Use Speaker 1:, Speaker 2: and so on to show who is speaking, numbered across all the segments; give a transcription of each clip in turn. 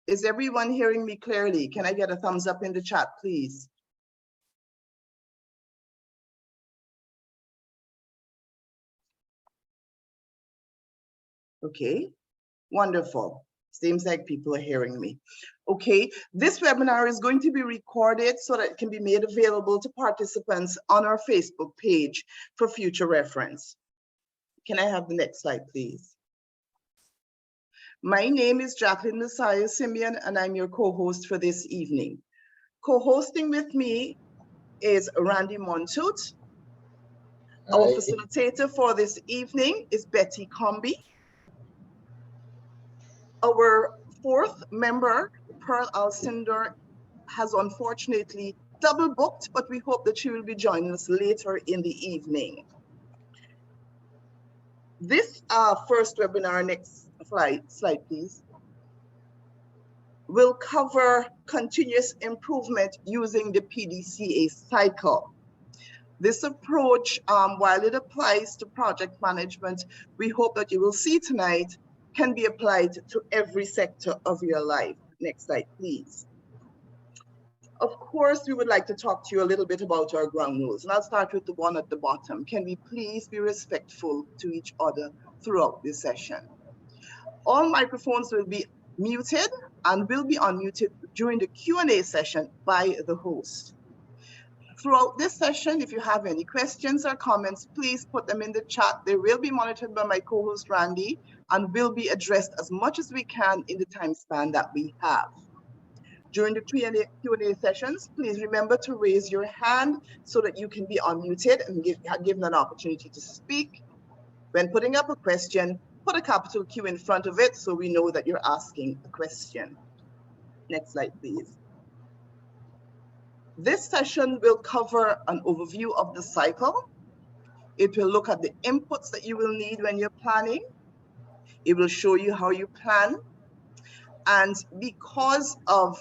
Speaker 1: Is everyone hearing me clearly? Can I get a thumbs up in the chat, please? Okay, wonderful. Seems like people are hearing me. Okay, this webinar is going to be recorded so that it can be made available to participants on our Facebook page for future reference. Can I have the next slide, please? My name is Jacqueline Messiah Simeon, and I'm your co-host for this evening. Co-hosting with me is Randy Montoot. Our facilitator for this evening is Betty Comby. Our fourth member, Pearl Alcindor, has unfortunately double booked, but we hope that she will be joining us later in the evening. This first webinar, next slide please, will cover continuous improvement using the PDCA cycle. This approach, while it applies to project management, we hope that you will see tonight, can be applied to every sector of your life. Next slide, please. Of course, we would like to talk to you a little bit about our ground rules, and I'll start with the one at the bottom. Can we please be respectful to each other throughout this session? All microphones will be muted and will be unmuted during the Q&A session by the host. Throughout this session, if you have any questions or comments, please put them in the chat. They will be monitored by my co-host Randy and will be addressed as much as we can in the time span that we have. During the Q&A sessions, please remember to raise your hand so that you can be unmuted and given an opportunity to speak. When putting up a question, put a capital Q in front of it so we know that you're asking a question. Next slide, please. This session will cover an overview of the cycle. It will look at the inputs that you will need when you're planning. It will show you how you plan. And because of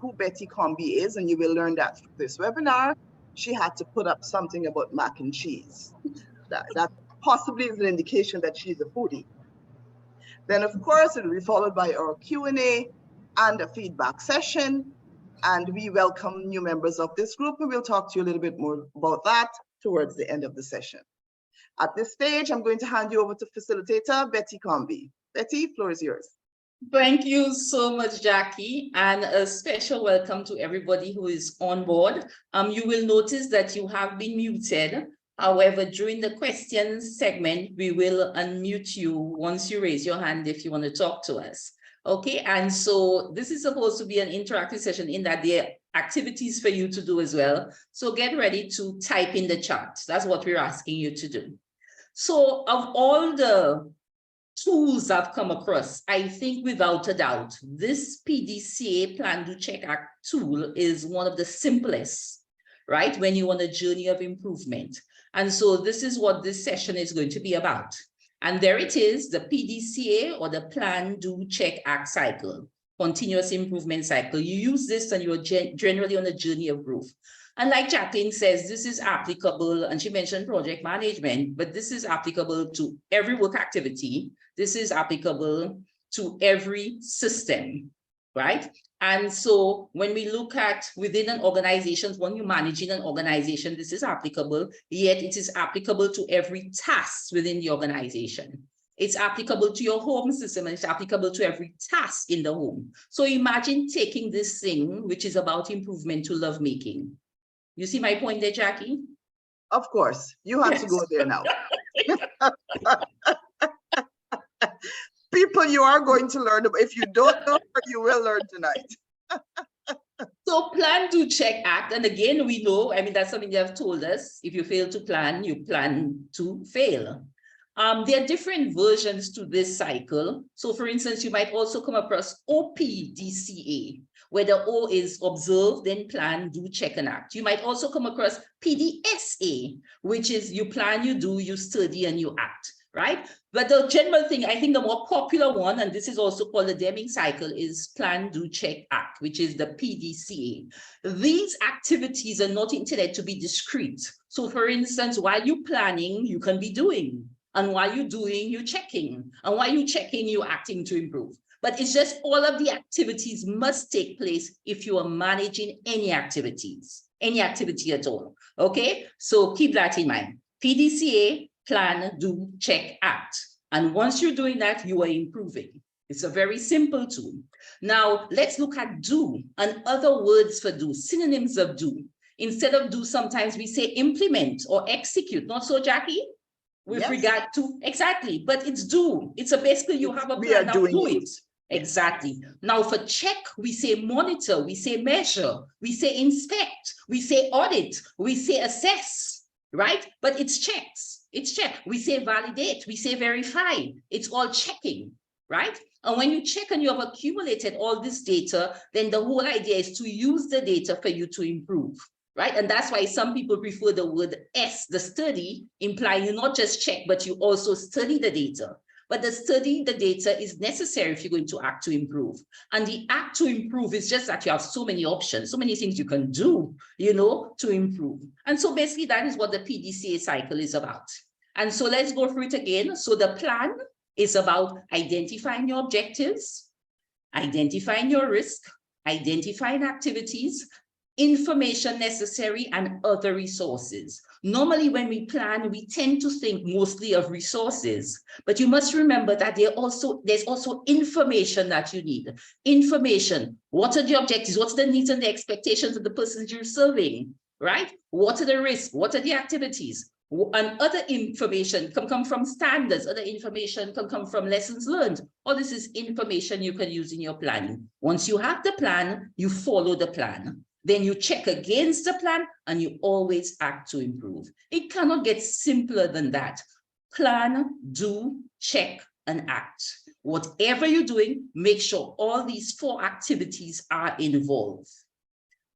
Speaker 1: who Betty Comby is, and you will learn that from this webinar, she had to put up something about mac and cheese. That possibly is an indication that she's a foodie. Then, of course, it will be followed by our Q&A and a feedback session. And we welcome new members of this group, and we'll talk to you a little bit more about that towards the end of the session. At this stage, I'm going to hand you over to facilitator Betty Comby. Betty, floor is yours.
Speaker 2: Thank you so much, Jackie, and a special welcome to everybody who is on board. You will notice that you have been muted. However, during the questions segment, we will unmute you once you raise your hand if you want to talk to us. Okay, and so this is supposed to be an interactive session in that there are activities for you to do as well. So get ready to type in the chat. That's what we're asking you to do. So of all the tools I've come across, I think without a doubt, this PDCA Plan, Do, Check, Act tool is one of the simplest, right? When you want a journey of improvement. And so this is what this session is going to be about. And there it is, the PDCA, or the Plan, Do, Check, Act cycle, continuous improvement cycle. You use this and you're generally on a journey of growth. And like Jacqueline says, this is applicable, and she mentioned project management, but this is applicable to every work activity. This is applicable to every system, right? And so when we look at within an organization, when you're managing an organization, this is applicable, yet it is applicable to every task within the organization. It's applicable to your home system, and it's applicable to every task in the home. So imagine taking this thing, which is about improvement, to lovemaking. You see my point there, Jackie?
Speaker 1: Of course, you have to go there now. People, you are going to learn. If you don't know, you will learn tonight.
Speaker 2: So Plan, Do, Check, Act. And again, we know, I mean, that's something they have told us. If you fail to plan, you plan to fail. There are different versions to this cycle. So for instance, you might also come across OPDCA, where the O is observe, then plan, do, check, and act. You might also come across PDSA, which is you plan, you do, you study, and you act, right? But the general thing, I think the more popular one, and this is also called the Deming cycle, is Plan, Do, Check, Act, which is the PDCA. These activities are not intended to be discrete. So for instance, while you're planning, you can be doing. And while you're doing, you're checking. And while you're checking, you're acting to improve. But it's just all of the activities must take place if you are managing any activities, any activity at all. Okay, so keep that in mind. PDCA, plan, do, check, act. And once you're doing that, you are improving. It's a very simple tool. Now, let's look at do and other words for do, synonyms of do. Instead of do, sometimes we say implement or execute. Not so, Jackie? With regard to, exactly, but it's do. It's basically you have a plan, now do it. Exactly. Now for check, we say monitor, we say measure, we say inspect, we say audit, we say assess, right? But it's checks, it's check. We say validate, we say verify. It's all checking, right? And when you check and you have accumulated all this data, then the whole idea is to use the data for you to improve, right? And that's why some people prefer the word S, the study, implying you not just check, but you also study the data. But the study, the data is necessary if you're going to act to improve. And the act to improve is just that you have so many options, so many things you can do, you know, to improve. And so basically that is what the PDCA cycle is about. And so let's go through it again. So the plan is about identifying your objectives, identifying your risk, identifying activities, information necessary, and other resources. Normally, when we plan, we tend to think mostly of resources, but you must remember that there's also information that you need. Information, what are the objectives? What are the needs and the expectations of the persons you're serving, right? What are the risks? What are the activities? And other information can come from standards, other information can come from lessons learned. All this is information you can use in your planning. Once you have the plan, you follow the plan. Then you check against the plan and you always act to improve. It cannot get simpler than that. Plan, do, check, and act. Whatever you're doing, make sure all these 4 activities are involved.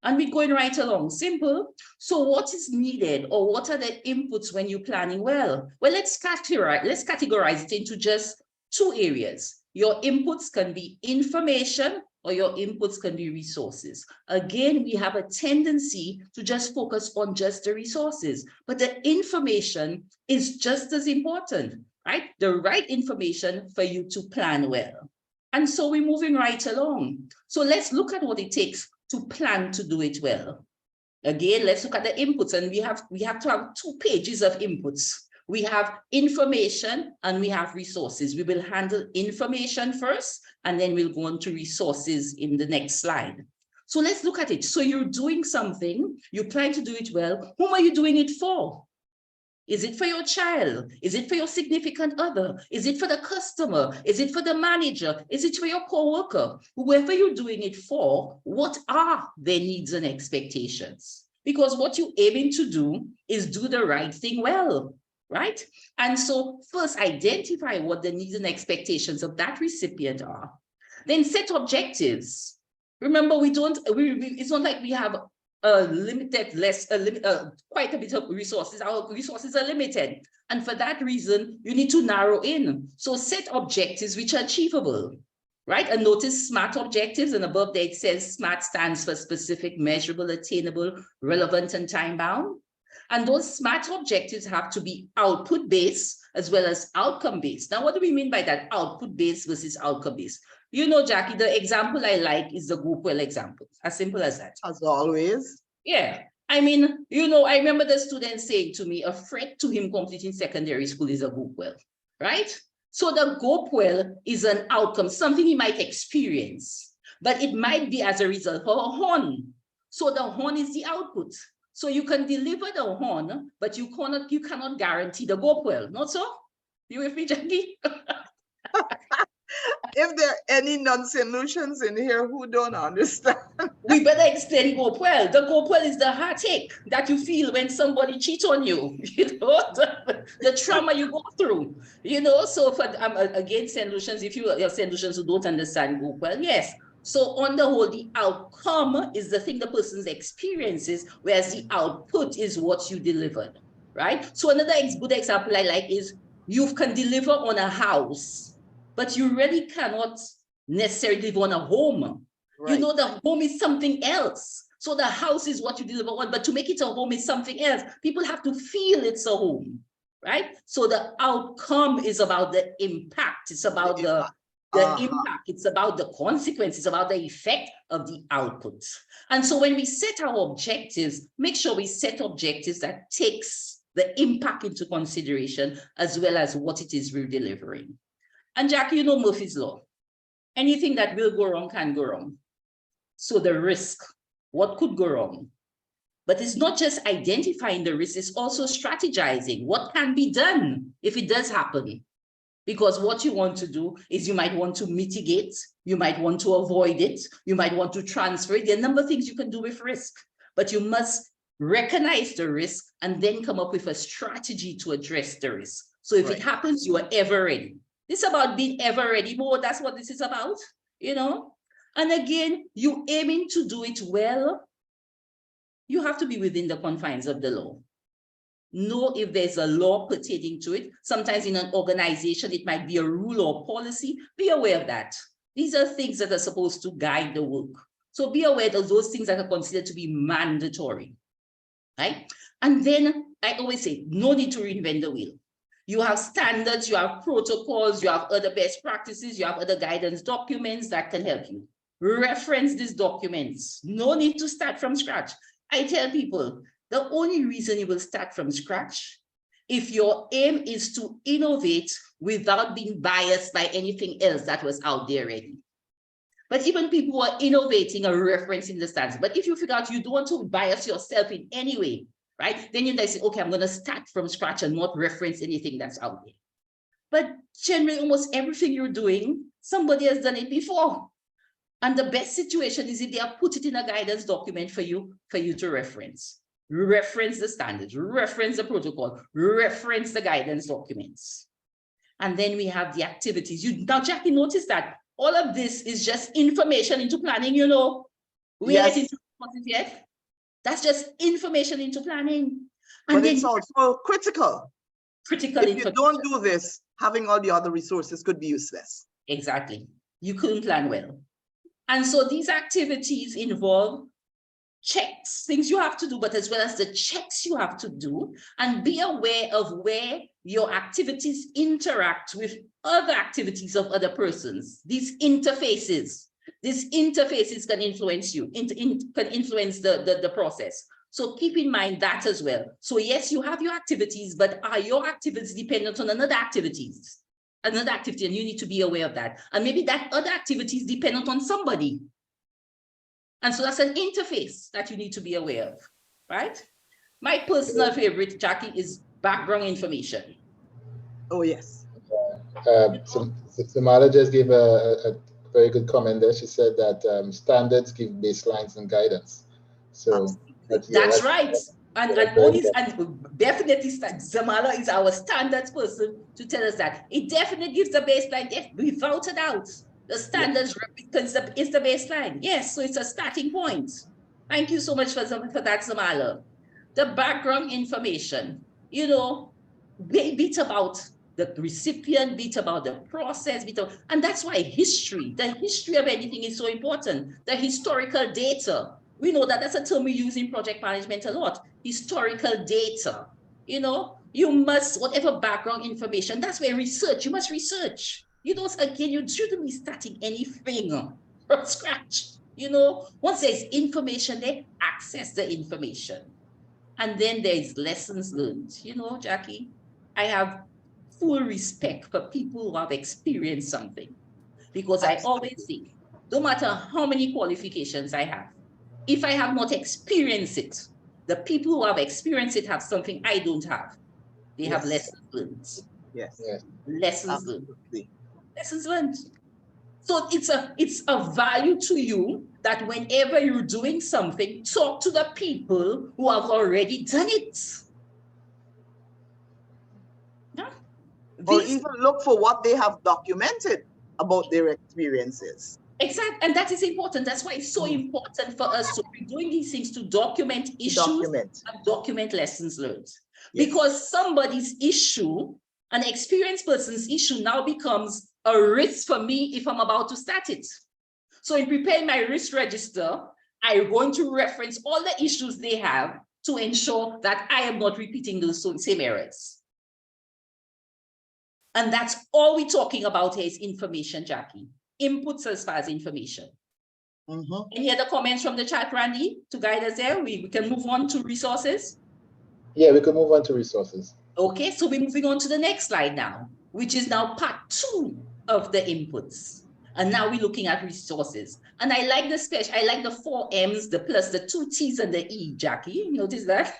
Speaker 2: And we're going right along, simple. So what is needed or what are the inputs when you're planning well? Well, let's categorize it into just 2 areas. Your inputs can be information or your inputs can be resources. Again, we have a tendency to just focus on just the resources, but the information is just as important, right? The right information for you to plan well. And so we're moving right along. So let's look at what it takes to plan to do it well. Again, let's look at the inputs, and we have to have 2 pages of inputs. We have information and we have resources. We will handle information first, and then we'll go on to resources in the next slide. So let's look at it. So you're doing something, you plan to do it well. Whom are you doing it for? Is it for your child? Is it for your significant other? Is it for the customer? Is it for the manager? Is it for your co-worker? Whoever you're doing it for, what are their needs and expectations? Because what you're aiming to do is do the right thing well, right? And so first identify what the needs and expectations of that recipient are. Then set objectives. Remember, it's not like we have quite a bit of resources. Our resources are limited. And for that reason, you need to narrow in. So set objectives which are achievable, right? And notice SMART objectives, and above there it says SMART stands for specific, measurable, attainable, relevant, and time-bound. And those SMART objectives have to be output-based as well as outcome-based. Now, what do we mean by that? Output-based versus outcome-based. You know, Jackie, the example I like is the group well example. As simple as that.
Speaker 1: As always.
Speaker 2: Yeah. I mean, you know, I remember the student saying to me, a threat to him completing secondary school is a group well, right? So the group well is an outcome, something he might experience, but it might be as a result of a horn. So the horn is the output. So you can deliver the horn, but you cannot guarantee the group well. Not so? You with me, Jackie?
Speaker 1: If there are any non-solutions in here who don't understand.
Speaker 2: We better explain go well. The go well is the heartache that you feel when somebody cheats on you, you know, the trauma you go through, you know. So for again, solutions, if you have solutions who don't understand go well, yes. So on the whole, the outcome is the thing the person's experiences, whereas the output is what you delivered, right? So another good example I like is you can deliver on a house, but you really cannot necessarily live on a home. Right. You know, the home is something else. So the house is what you deliver on, but to make it a home is something else. People have to feel it's a home, right? So the outcome is about the impact. It's about the impact, it's about the consequence, it's about the effect of the output. And so when we set our objectives, make sure we set objectives that takes the impact into consideration as well as what it is we're delivering. And Jackie, you know Murphy's Law. Anything that will go wrong can go wrong. So the risk, what could go wrong? But it's not just identifying the risk, it's also strategizing what can be done if it does happen. Because what you want to do is you might want to mitigate, you might want to avoid it, you might want to transfer it. There are a number of things you can do with risk, but you must recognize the risk and then come up with a strategy to address the risk. So if it happens, you are ever ready. This is about being ever ready. More, that's what this is about, you know? And again, you aiming to do it well, you have to be within the confines of the law. Know if there's a law pertaining to it. Sometimes in an organization, it might be a rule or policy. Be aware of that. These are things that are supposed to guide the work. So be aware of those things that are considered to be mandatory, right? And then I always say, no need to reinvent the wheel. You have standards, you have protocols, you have other best practices, you have other guidance documents that can help you. Reference these documents. No need to start from scratch. I tell people, the only reason you will start from scratch, if your aim is to innovate without being biased by anything else that was out there already. But even people who are innovating are referencing the standards. But if you figure out you don't want to bias yourself in any way, right? Then you say, okay, I'm going to start from scratch and not reference anything that's out there. But generally, almost everything you're doing, somebody has done it before. And the best situation is if they have put it in a guidance document for you to reference. Reference the standards, reference the protocol, reference the guidance documents. And then we have the activities. Now, Jackie, notice that all of this is just information into planning, you know. We ain't into it yet. That's just information into planning. And
Speaker 1: but it's also critical.
Speaker 2: Critical
Speaker 1: if you don't do this, having all the other resources could be useless.
Speaker 2: Exactly. You couldn't plan well. And so these activities involve checks, things you have to do, but as well as the checks you have to do, and be aware of where your activities interact with other activities of other persons. These interfaces can influence you, can influence the process. So keep in mind that as well. So yes, you have your activities, but are your activities dependent on another activity, and you need to be aware of that. And maybe that other activity is dependent on somebody. And so that's an interface that you need to be aware of, right? My personal favorite, Jackie, is background information.
Speaker 1: Oh, yes.
Speaker 3: Samala just gave a very good comment there. She said that standards give baselines and guidance. So
Speaker 2: that's right. And definitely Zamala is our standards person to tell us that. It definitely gives the baseline, without a doubt. The standards is the baseline. Yes, so it's a starting point. Thank you so much for that, Zamala. The background information, you know, bit about the recipient, bit about the process, and that's why the history of anything is so important. The historical data. We know that that's a term we use in project management a lot. Historical data. You know, you must, whatever background information, that's where you must research. You know, again, you shouldn't be starting anything from scratch. You know, once there's information there, access the information. And then there's lessons learned. You know, Jackie, I have full respect for people who have experienced something, because I always think, no matter how many qualifications I have, if I have not experienced it, the people who have experienced it have something I don't have. They have lessons learned.
Speaker 1: Yes.
Speaker 2: Lessons learned. Lessons learned. So it's a value to you that whenever you're doing something, talk to the people who have already done it. Yeah?
Speaker 1: Or even look for what they have documented about their experiences.
Speaker 2: Exactly, and that is important. That's why it's so important for us to be doing these things, to document issues and document lessons learned. Yes. Because somebody's issue, an experienced person's issue, now becomes a risk for me if I'm about to start it. So in preparing my risk register, I'm going to reference all the issues they have to ensure that I am not repeating those same errors. And that's all we're talking about here is information, Jackie. Inputs as far as information. Any other comments from the chat, Randy, to guide us there? We can move on to resources.
Speaker 3: Yeah, we can move on to resources.
Speaker 2: Okay, so we're moving on to the next slide now, which is now part 2 of the inputs. And now we're looking at resources. And I like I like the 4 M's, the plus, the 2 T's and the E, Jackie. Notice that?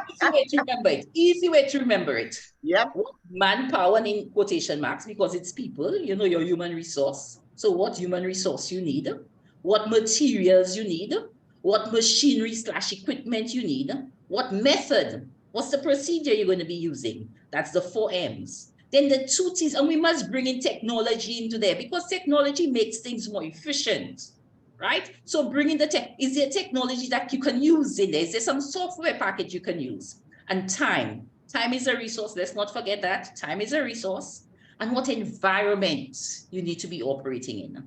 Speaker 2: Easy way to remember it. Easy way to remember it.
Speaker 1: Yep.
Speaker 2: Manpower in quotation marks because it's people, you know, your human resource. So what human resource you need, what materials you need, what machinery / equipment you need, what method, what's the procedure you're going to be using. That's the 4 M's. Then the 2 T's, and we must bring in technology into there because technology makes things more efficient, right? So bringing the tech, is there technology that you can use in there? Is there some software package you can use? And time. Time is a resource. Let's not forget that. Time is a resource. And what environment you need to be operating in.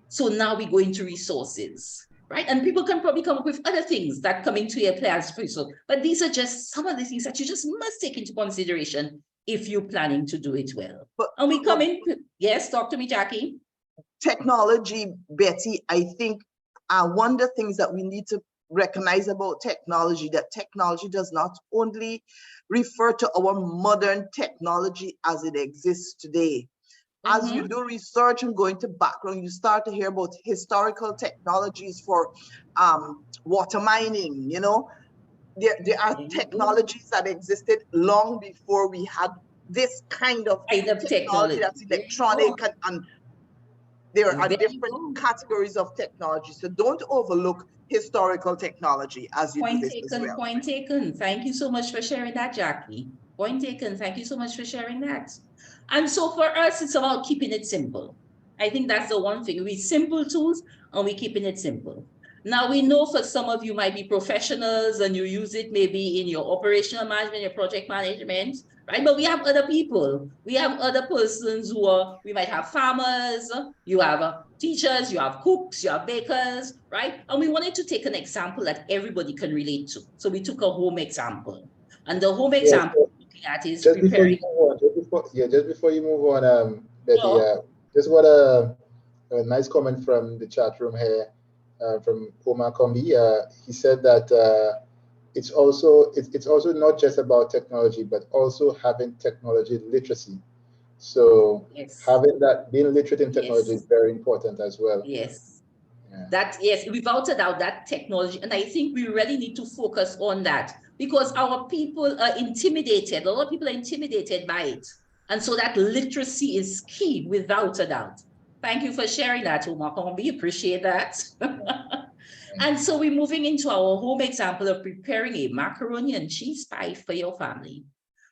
Speaker 2: So now we go into resources, right? And people can probably come up with other things that come into your play as resource. But these are just some of the things that you just must take into consideration if you're planning to do it well. And we come in, yes, talk to me, Jackie.
Speaker 1: Technology, Betty, I think one of the things that we need to recognize about technology, that technology does not only refer to our modern technology as it exists today. As you do research and go into background, you start to hear about historical technologies for water mining, you know. There are technologies that existed long before we had this kind of technology that's electronic, and there are different categories of technology. So don't overlook historical technology as you do this as well.
Speaker 2: Point taken. Thank you so much for sharing that, Jackie. Point taken. Thank you so much for sharing that. And so for us, it's about keeping it simple. I think that's the one thing. We simple tools and we're keeping it simple. Now, we know for some of you might be professionals and you use it maybe in your operational management, your project management, right? But we have other people. We have other persons who are, we might have farmers, you have teachers, you have cooks, you have bakers, right? And we wanted to take an example that everybody can relate to. So we took a home example. And the home example we're looking at is
Speaker 3: just
Speaker 2: preparing.
Speaker 3: Just before you move on, Betty, just what a nice comment from the chat room here. From Omar Kombi, he said that it's also not just about technology, but also having technology literacy. So having that, being literate in technology is very important as well.
Speaker 2: Yes. Yeah. Without a doubt, that technology, and I think we really need to focus on that because our people are intimidated. A lot of people are intimidated by it, and so that literacy is key, without a doubt. Thank you for sharing that, Omar Kombi. Appreciate that. And so we're moving into our home example of preparing a macaroni and cheese pie for your family.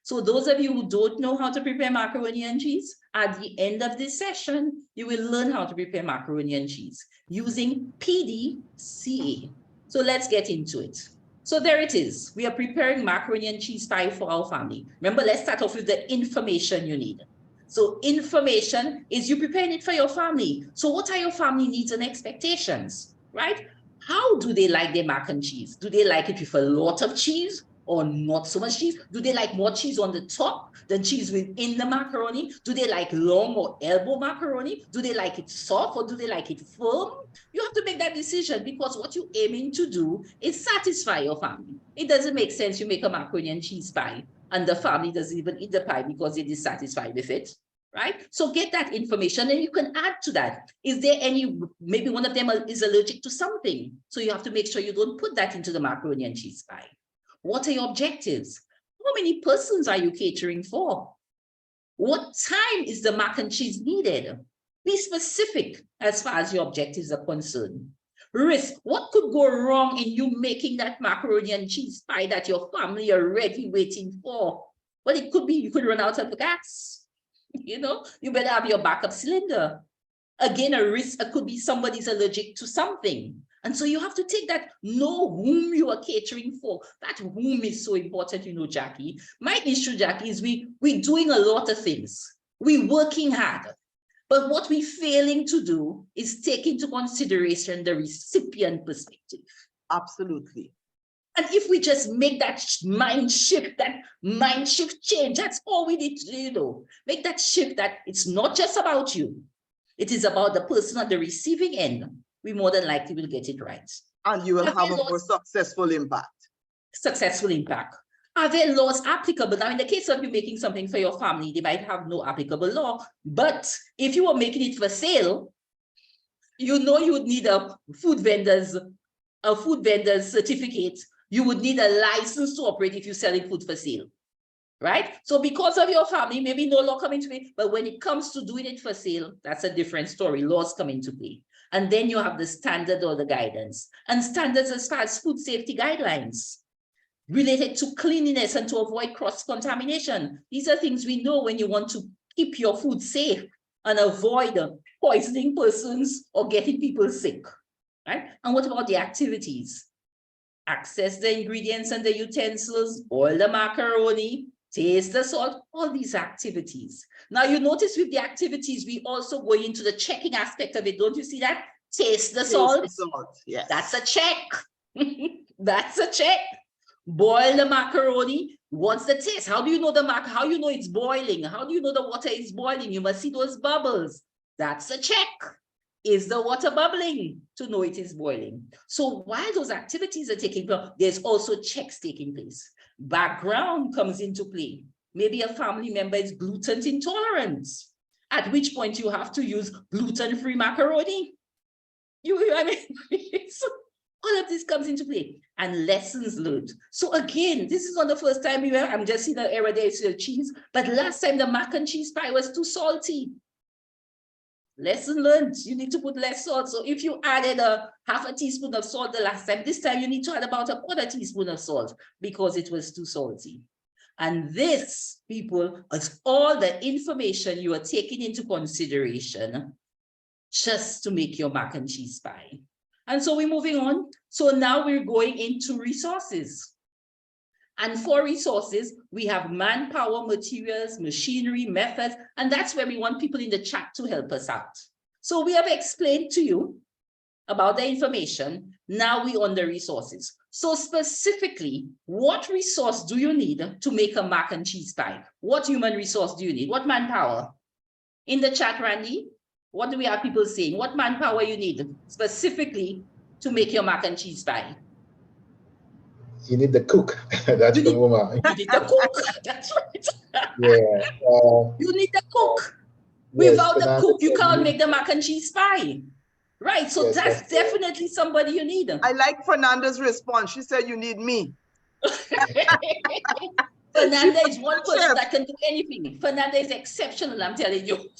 Speaker 2: So those of you who don't know how to prepare macaroni and cheese, at the end of this session, you will learn how to prepare macaroni and cheese using PDCA. So let's get into it. So there it is. We are preparing macaroni and cheese pie for our family. Remember, let's start off with the information you need. So information is you preparing it for your family. So what are your family needs and expectations, right? How do they like their mac and cheese? Do they like it with a lot of cheese or not so much cheese? Do they like more cheese on the top than cheese within the macaroni? Do they like long or elbow macaroni? Do they like it soft or do they like it firm? You have to make that decision because what you're aiming to do is satisfy your family. It doesn't make sense you make a macaroni and cheese pie and the family doesn't even eat the pie because they're dissatisfied with it, right? So get that information and you can add to that. Is there any, maybe one of them is allergic to something. So you have to make sure you don't put that into the macaroni and cheese pie. What are your objectives? How many persons are you catering for? What time is the mac and cheese needed? Be specific as far as your objectives are concerned. Risk, what could go wrong in you making that macaroni and cheese pie that your family are ready waiting for? Well, it could be you could run out of gas. You know, you better have your backup cylinder. Again, a risk, it could be somebody's allergic to something. And so you have to take that, know whom you are catering for. That whom is so important, you know, Jackie. My issue, Jackie, is we're doing a lot of things. We're working hard. But what we're failing to do is take into consideration the recipient perspective.
Speaker 1: Absolutely.
Speaker 2: And if we just make that mind shift change, that's all we need to do, make that shift that it's not just about you. It is about the person on the receiving end. We more than likely will get it right.
Speaker 1: And you will have a more successful impact.
Speaker 2: Successful impact. Are there laws applicable? Now, in the case of you making something for your family, they might have no applicable law. But if you were making it for sale, you know you would need a food vendor's certificate. You would need a license to operate if you're selling food for sale, right? So because of your family, maybe no law come into play, but when it comes to doing it for sale, that's a different story. Laws come into play. And then you have the standard or the guidance. And standards as far as food safety guidelines related to cleanliness and to avoid cross-contamination. These are things we know when you want to keep your food safe and avoid poisoning persons or getting people sick, right? And what about the activities? Access the ingredients and the utensils, boil the macaroni, taste the salt, all these activities. Now you notice with the activities, we also go into the checking aspect of it. Don't you see that? Taste the salt.
Speaker 1: Yes.
Speaker 2: That's a check. That's a check. Boil the macaroni. What's the taste? How do you know how you know it's boiling? How do you know the water is boiling? You must see those bubbles. That's a check. Is the water bubbling to know it is boiling? So while those activities are taking place, there's also checks taking place. Background comes into play. Maybe a family member is gluten intolerant, at which point you have to use gluten-free macaroni. I mean, so all of this comes into play, and lessons learned. So again, this is not the first time I'm just in the era there is cheese, but last time the mac and cheese pie was too salty. Lesson learned, you need to put less salt. So if you added a half a teaspoon of salt the last time, this time you need to add about a quarter teaspoon of salt because it was too salty. And this, people, is all the information you are taking into consideration just to make your mac and cheese pie. And so we're moving on. So now we're going into resources. And for resources, we have manpower, materials, machinery, methods, and that's where we want people in the chat to help us out. So we have explained to you about the information. Now we're on the resources. So specifically, what resource do you need to make a mac and cheese pie? What human resource do you need? What manpower? In the chat, Randy, what do we have people saying? What manpower you need specifically to make your mac and cheese pie?
Speaker 3: You need the cook. That's the woman.
Speaker 2: You need the cook. That's right.
Speaker 3: Yeah.
Speaker 2: You need the cook.
Speaker 3: Yes,
Speaker 2: without the cook, you can't make the mac and cheese pie. Right. So yes, that's definitely somebody you need.
Speaker 1: I like Fernanda's response. She said, you need me.
Speaker 2: Fernanda is one person that can do anything. Fernanda is exceptional, I'm telling you.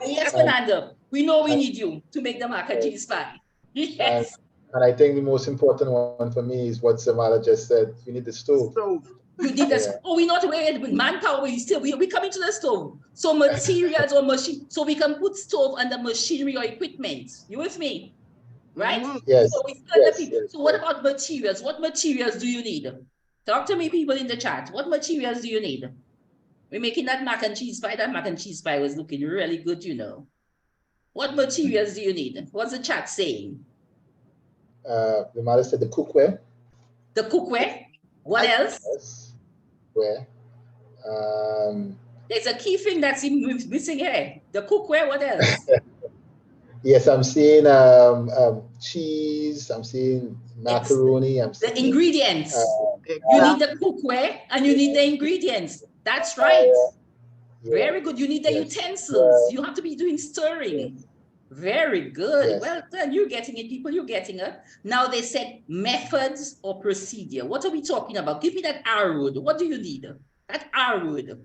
Speaker 2: Yes, Fernanda, we know we need you to make the mac and cheese pie. Yes.
Speaker 3: And I think the most important one for me is what Samara just said. You need the stove.
Speaker 2: You need the stove. Oh, we're not wearing with manpower. We coming to the stove. So materials or machine. So we can put stove under machinery or equipment. You with me? Right?
Speaker 3: Yes.
Speaker 2: So we the people. So what about materials? What materials do you need? Talk to me, people in the chat. What materials do you need? We're making that mac and cheese pie. That mac and cheese pie was looking really good, you know. What materials do you need? What's the chat saying?
Speaker 3: The mother said the cookware.
Speaker 2: The cookware. What else?
Speaker 3: Yes. Where?
Speaker 2: There's a key thing that's missing here. The cookware. What else?
Speaker 3: Yes, I'm seeing cheese. I'm seeing macaroni. I'm seeing
Speaker 2: the ingredients. You need the cookware and you need the ingredients. That's right. Very good. You need the utensils. You have to be doing stirring. Very good. Yes. Well done. You're getting it, people. You're getting it. Now they said methods or procedure. What are we talking about? Give me that R word. What do you need? That R word.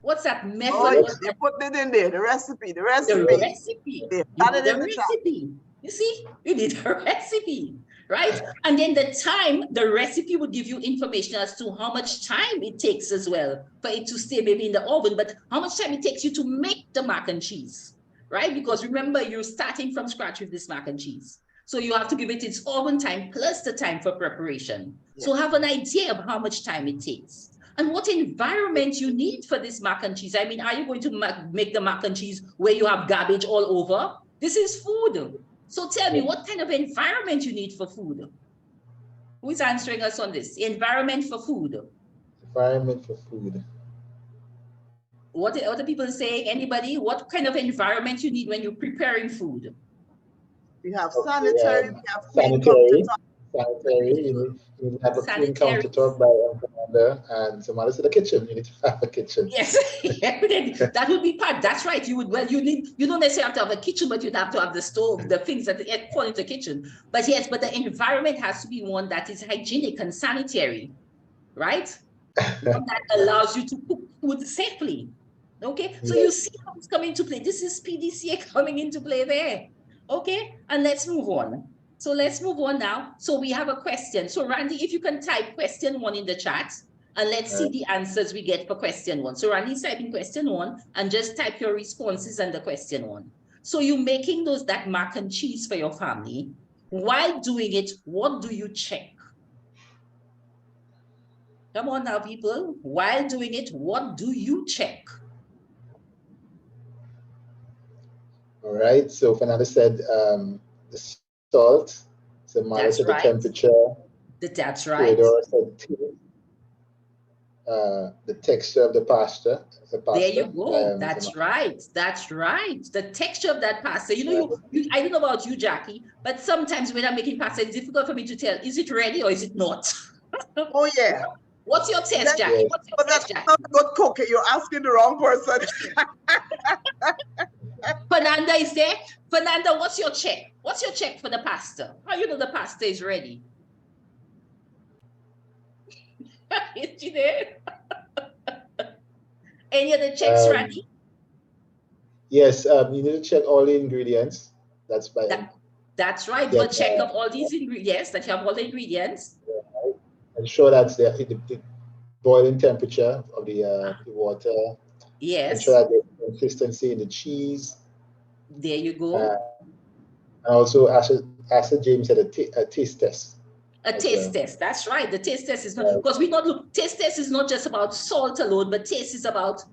Speaker 2: What's that method?
Speaker 1: Oh, they put it in there. The recipe. The recipe.
Speaker 2: The recipe. You need the recipe. You see, you need a recipe, right? And then the recipe would give you information as to how much time it takes as well for it to stay maybe in the oven, but how much time it takes you to make the mac and cheese. Right? Because remember, you're starting from scratch with this mac and cheese. So you have to give it its oven time plus the time for preparation. Yes. So have an idea of how much time it takes. And what environment you need for this mac and cheese. I mean, are you going to make the mac and cheese where you have garbage all over? This is food. So tell me, what kind of environment you need for food? Who is answering us on this? Environment for food.
Speaker 3: Environment for food.
Speaker 2: What are other people saying? Anybody? What kind of environment you need when you're preparing food?
Speaker 1: We have
Speaker 3: Okay,
Speaker 1: sanitary, we have clean
Speaker 3: sanitary.
Speaker 1: countertop.
Speaker 3: Sanitary. You need to have a clean
Speaker 2: Sanitary.
Speaker 3: countertop by Commander, and some others in the kitchen. You need to have a kitchen.
Speaker 2: Yes, that would be part. That's right. You would, well, you don't necessarily have to have a kitchen, but you'd have to have the stove, the things that fall into the kitchen. But yes, but the environment has to be one that is hygienic and sanitary, right? One that allows you to cook food safely. Okay, so you see how it's coming into play. This is PDCA coming into play there. Okay, and let's move on. So let's move on now. So we have a question. So Randy, if you can type question 1 in the chat, and let's see the answers we get for question 1. So Randy's typing question 1, and just type your responses under question 1. So you're making that mac and cheese for your family. While doing it, what do you check? Come on now, people. While doing it, what do you check?
Speaker 3: All right. So Fernanda said the salt. So Mara said the temperature.
Speaker 2: That's right.
Speaker 3: Theodora said the texture of the pasta.
Speaker 2: There you go. That's right. That's right. The texture of that pasta. You know, I don't know about you, Jackie, but sometimes when I'm making pasta, it's difficult for me to tell, is it ready or is it not?
Speaker 1: Oh, yeah.
Speaker 2: What's your test, Jackie? What's your test, Jackie?
Speaker 1: Not a good cooker. You're asking the wrong person.
Speaker 2: Fernanda is there. Fernanda, what's your check? What's your check for the pasta? How you know the pasta is ready? Is she there? Any other checks, Randy?
Speaker 3: Yes, you need to check all the ingredients. That's by
Speaker 2: that's right. Do a check of all these ingredients, that you have all the ingredients.
Speaker 3: Right. Ensure that's the boiling temperature of the water.
Speaker 2: Yes.
Speaker 3: Ensure that there's consistency in the cheese.
Speaker 2: There you go.
Speaker 3: And also, as James said, a taste test.
Speaker 2: A taste test. That's right. The taste test is not, because taste test is not just about salt alone, but taste is about,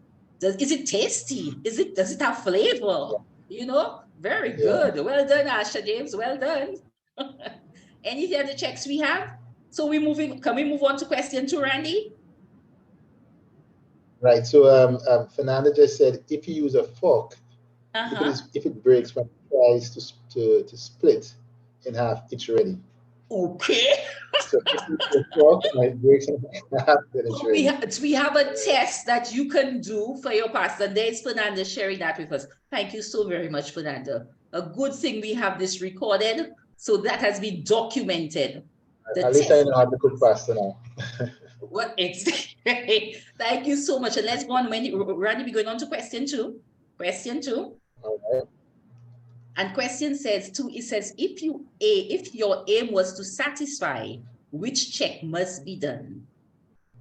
Speaker 2: is it tasty? Does it have flavor? Yeah. You know, very good. Well done, Asha James. Well done. Any other checks we have? So can we move on to question 2, Randy?
Speaker 3: Right. So Fernanda just said, if you use a fork, if it breaks when it tries to split in half, it's ready.
Speaker 2: Okay.
Speaker 3: So if you use a fork and it breaks in half, then it's ready.
Speaker 2: We have a test that you can do for your pasta. There's Fernanda sharing that with us. Thank you so very much, Fernanda. A good thing we have this recorded, so that has been documented.
Speaker 3: At least I know how to cook pasta now.
Speaker 2: What exactly? Thank you so much. And let's go on. Randy, we're going on to question 2. Question 2.
Speaker 3: All right.
Speaker 2: And question says 2, it says, if your aim was to satisfy, which check must be done?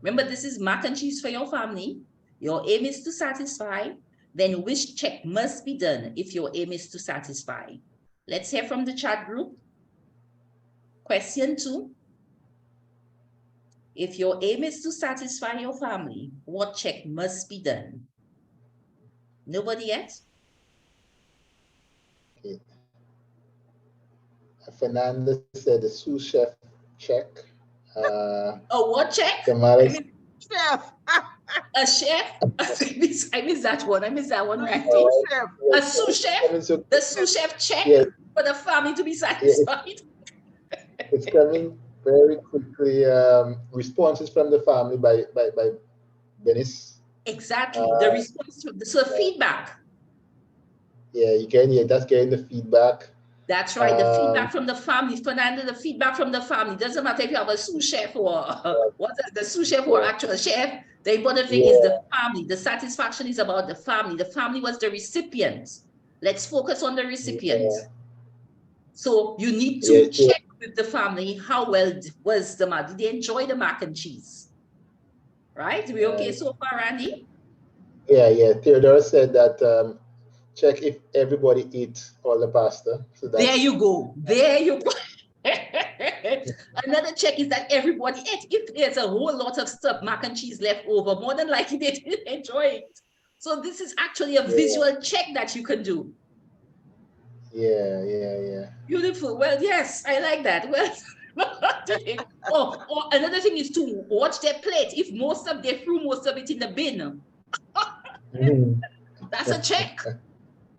Speaker 2: Remember, this is mac and cheese for your family. Your aim is to satisfy, then which check must be done if your aim is to satisfy? Let's hear from the chat group. Question 2. If your aim is to satisfy your family, what check must be done? Nobody yet?
Speaker 3: Okay. Fernanda said the sous chef check.
Speaker 2: What check?
Speaker 1: Chef.
Speaker 2: A chef? I missed that one. Right?
Speaker 1: Chef.
Speaker 2: A sous chef? The sous chef check for the family to be satisfied.
Speaker 3: It's coming very quickly. Responses from the family by Dennis.
Speaker 2: Exactly. The response, so feedback.
Speaker 3: Yeah, that's getting the feedback.
Speaker 2: That's right. The feedback from the family, Fernanda. The feedback from the family doesn't matter if you have a sous chef or the sous chef or actual chef. The important thing is the family. The satisfaction is about the family. The family was the recipient. Let's focus on the recipient. Yeah. So you need to check with the family how well was the mac. Did they enjoy the mac and cheese? Right? We okay so far, Randy?
Speaker 3: Yeah. Theodore said that check if everybody eats all the pasta. So
Speaker 2: there you go. Another check is that everybody ate. If there's a whole lot of stuff, mac and cheese left over, more than likely they didn't enjoy it. So this is actually a visual check that you can do.
Speaker 3: Yeah.
Speaker 2: Beautiful. Well, yes, I like that. Well, Oh, another thing is to watch their plate. If they threw most of it in the bin, that's a check.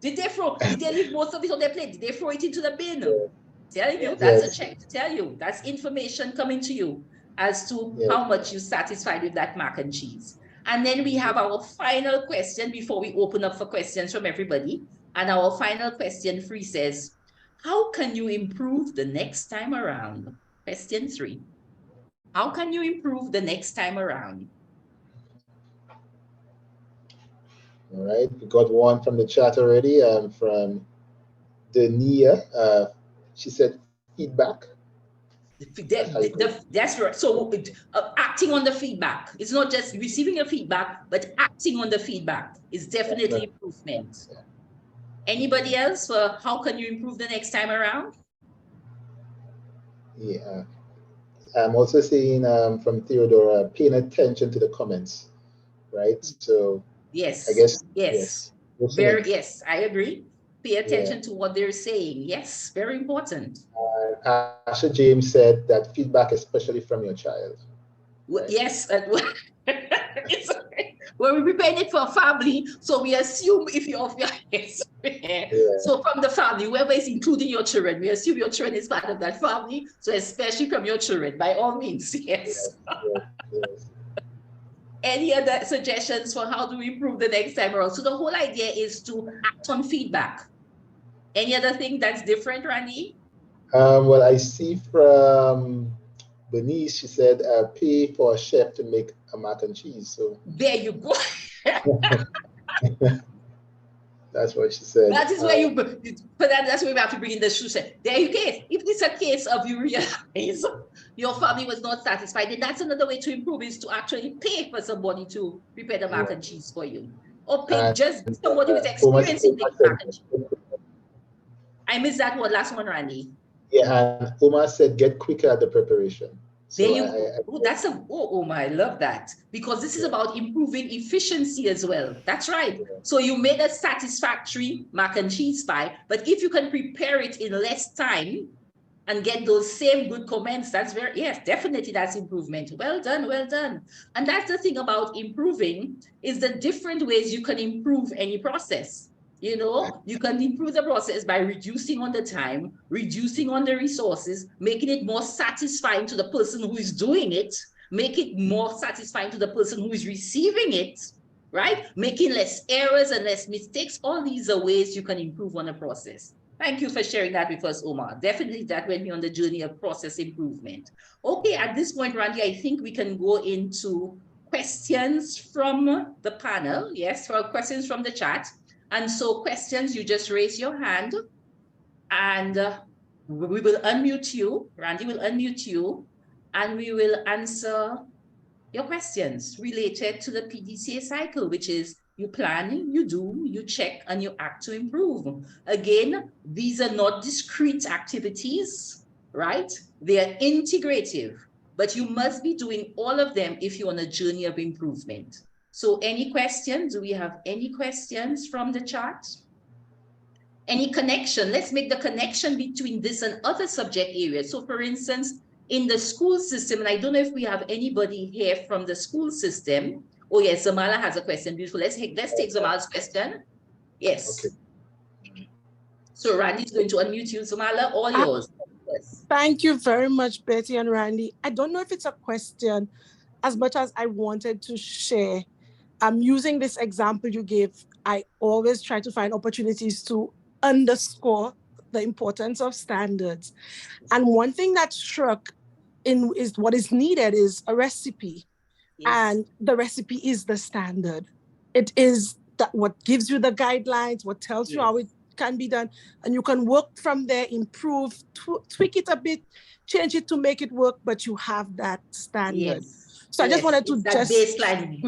Speaker 2: Did they leave most of it on their plate? Did they throw it into the bin? Telling you, that's a check to tell you. That's information coming to you as to how much you're satisfied with that mac and cheese. And then we have our final question before we open up for questions from everybody. And our final question 3 says, how can you improve the next time around? Question 3. How can you improve the next time around?
Speaker 3: All right, we got one from the chat already, from Dania. She said feedback.
Speaker 2: That's right. So acting on the feedback. It's not just receiving a feedback, but acting on the feedback is definitely improvement. Anybody else for how can you improve the next time around?
Speaker 3: Yeah. I'm also seeing from Theodora, paying attention to the comments, right? So
Speaker 2: yes,
Speaker 3: I guess
Speaker 2: yes. Yes, I agree. Pay attention to what they're saying. Yes, very important.
Speaker 3: Asha James said that feedback, especially from your child.
Speaker 2: Right? Yes, it's okay. Well, we're preparing it for a family, so we assume if you're of your so from the family, whoever is including your children, we assume your children is part of that family. So especially from your children, by all means, yes. Any other suggestions for how to improve the next time around? So the whole idea is to act on feedback. Any other thing that's different, Randy?
Speaker 3: Well, I see from Bernice, she said, pay for a chef to make a mac and cheese. So
Speaker 2: there you go.
Speaker 3: That's what she said.
Speaker 2: That is where that's where we have to bring in the shoe set. There you go. If it's a case of you realize your family was not satisfied, then that's another way to improve, is to actually pay for somebody to prepare the mac and cheese for you. Or pay just somebody who's experiencing the mac and cheese. I missed that one, last one, Randy.
Speaker 3: Yeah, and Omar said get quicker at the preparation.
Speaker 2: There you go. That's I love that, because this is about improving efficiency as well. That's right. So you made a satisfactory mac and cheese pie, but if you can prepare it in less time and get those same good comments, that's definitely that's improvement. Well done, well done. And that's the thing about improving, is the different ways you can improve any process. You know, you can improve the process by reducing on the time, reducing on the resources, making it more satisfying to the person who is doing it, make it more satisfying to the person who is receiving it, right? Making less errors and less mistakes. All these are ways you can improve on a process. Thank you for sharing that with us, Omar. Definitely that went me on the journey of process improvement. Okay, at this point, Randy, I think we can go into questions from the panel. Yes, for questions from the chat. And so questions, you just raise your hand and we will unmute you. Randy will unmute you and we will answer your questions related to the PDCA cycle, which is you plan, you do, you check, and you act to improve. Again, these are not discrete activities, right? They are integrative, but you must be doing all of them if you're on a journey of improvement. So any questions? Do we have any questions from the chat? Any connection? Let's make the connection between this and other subject areas. So for instance, in the school system, and I don't know if we have anybody here from the school system. Oh yes, Zamala has a question. Beautiful. Let's take Zamala's question. Yes. Okay. So Randy's going to unmute you. Zamala, all yours. Yes.
Speaker 4: Thank you very much, Betty and Randy. I don't know if it's a question as much as I wanted to share. Using this example you gave, I always try to find opportunities to underscore the importance of standards. And one thing that struck in is what is needed is a recipe. Yes. And the recipe is the standard. It is that what gives you the guidelines, what tells you how it can be done. And you can work from there, improve, tweak it a bit, change it to make it work, but you have that standard. Yes. So I just wanted to
Speaker 2: baseline.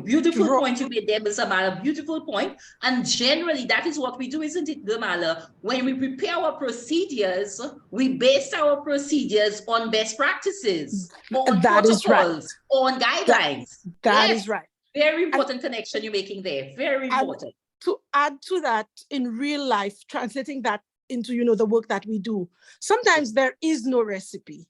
Speaker 2: Beautiful point you made there, Ms. Amala. Beautiful point. And generally, that is what we do, isn't it, Amala? When we prepare our procedures, we base our procedures on best practices, on protocols, on guidelines.
Speaker 4: That is right.
Speaker 2: Very important connection you're making there. Very important.
Speaker 4: To add to that, in real life, translating that into, the work that we do, sometimes there is no recipe.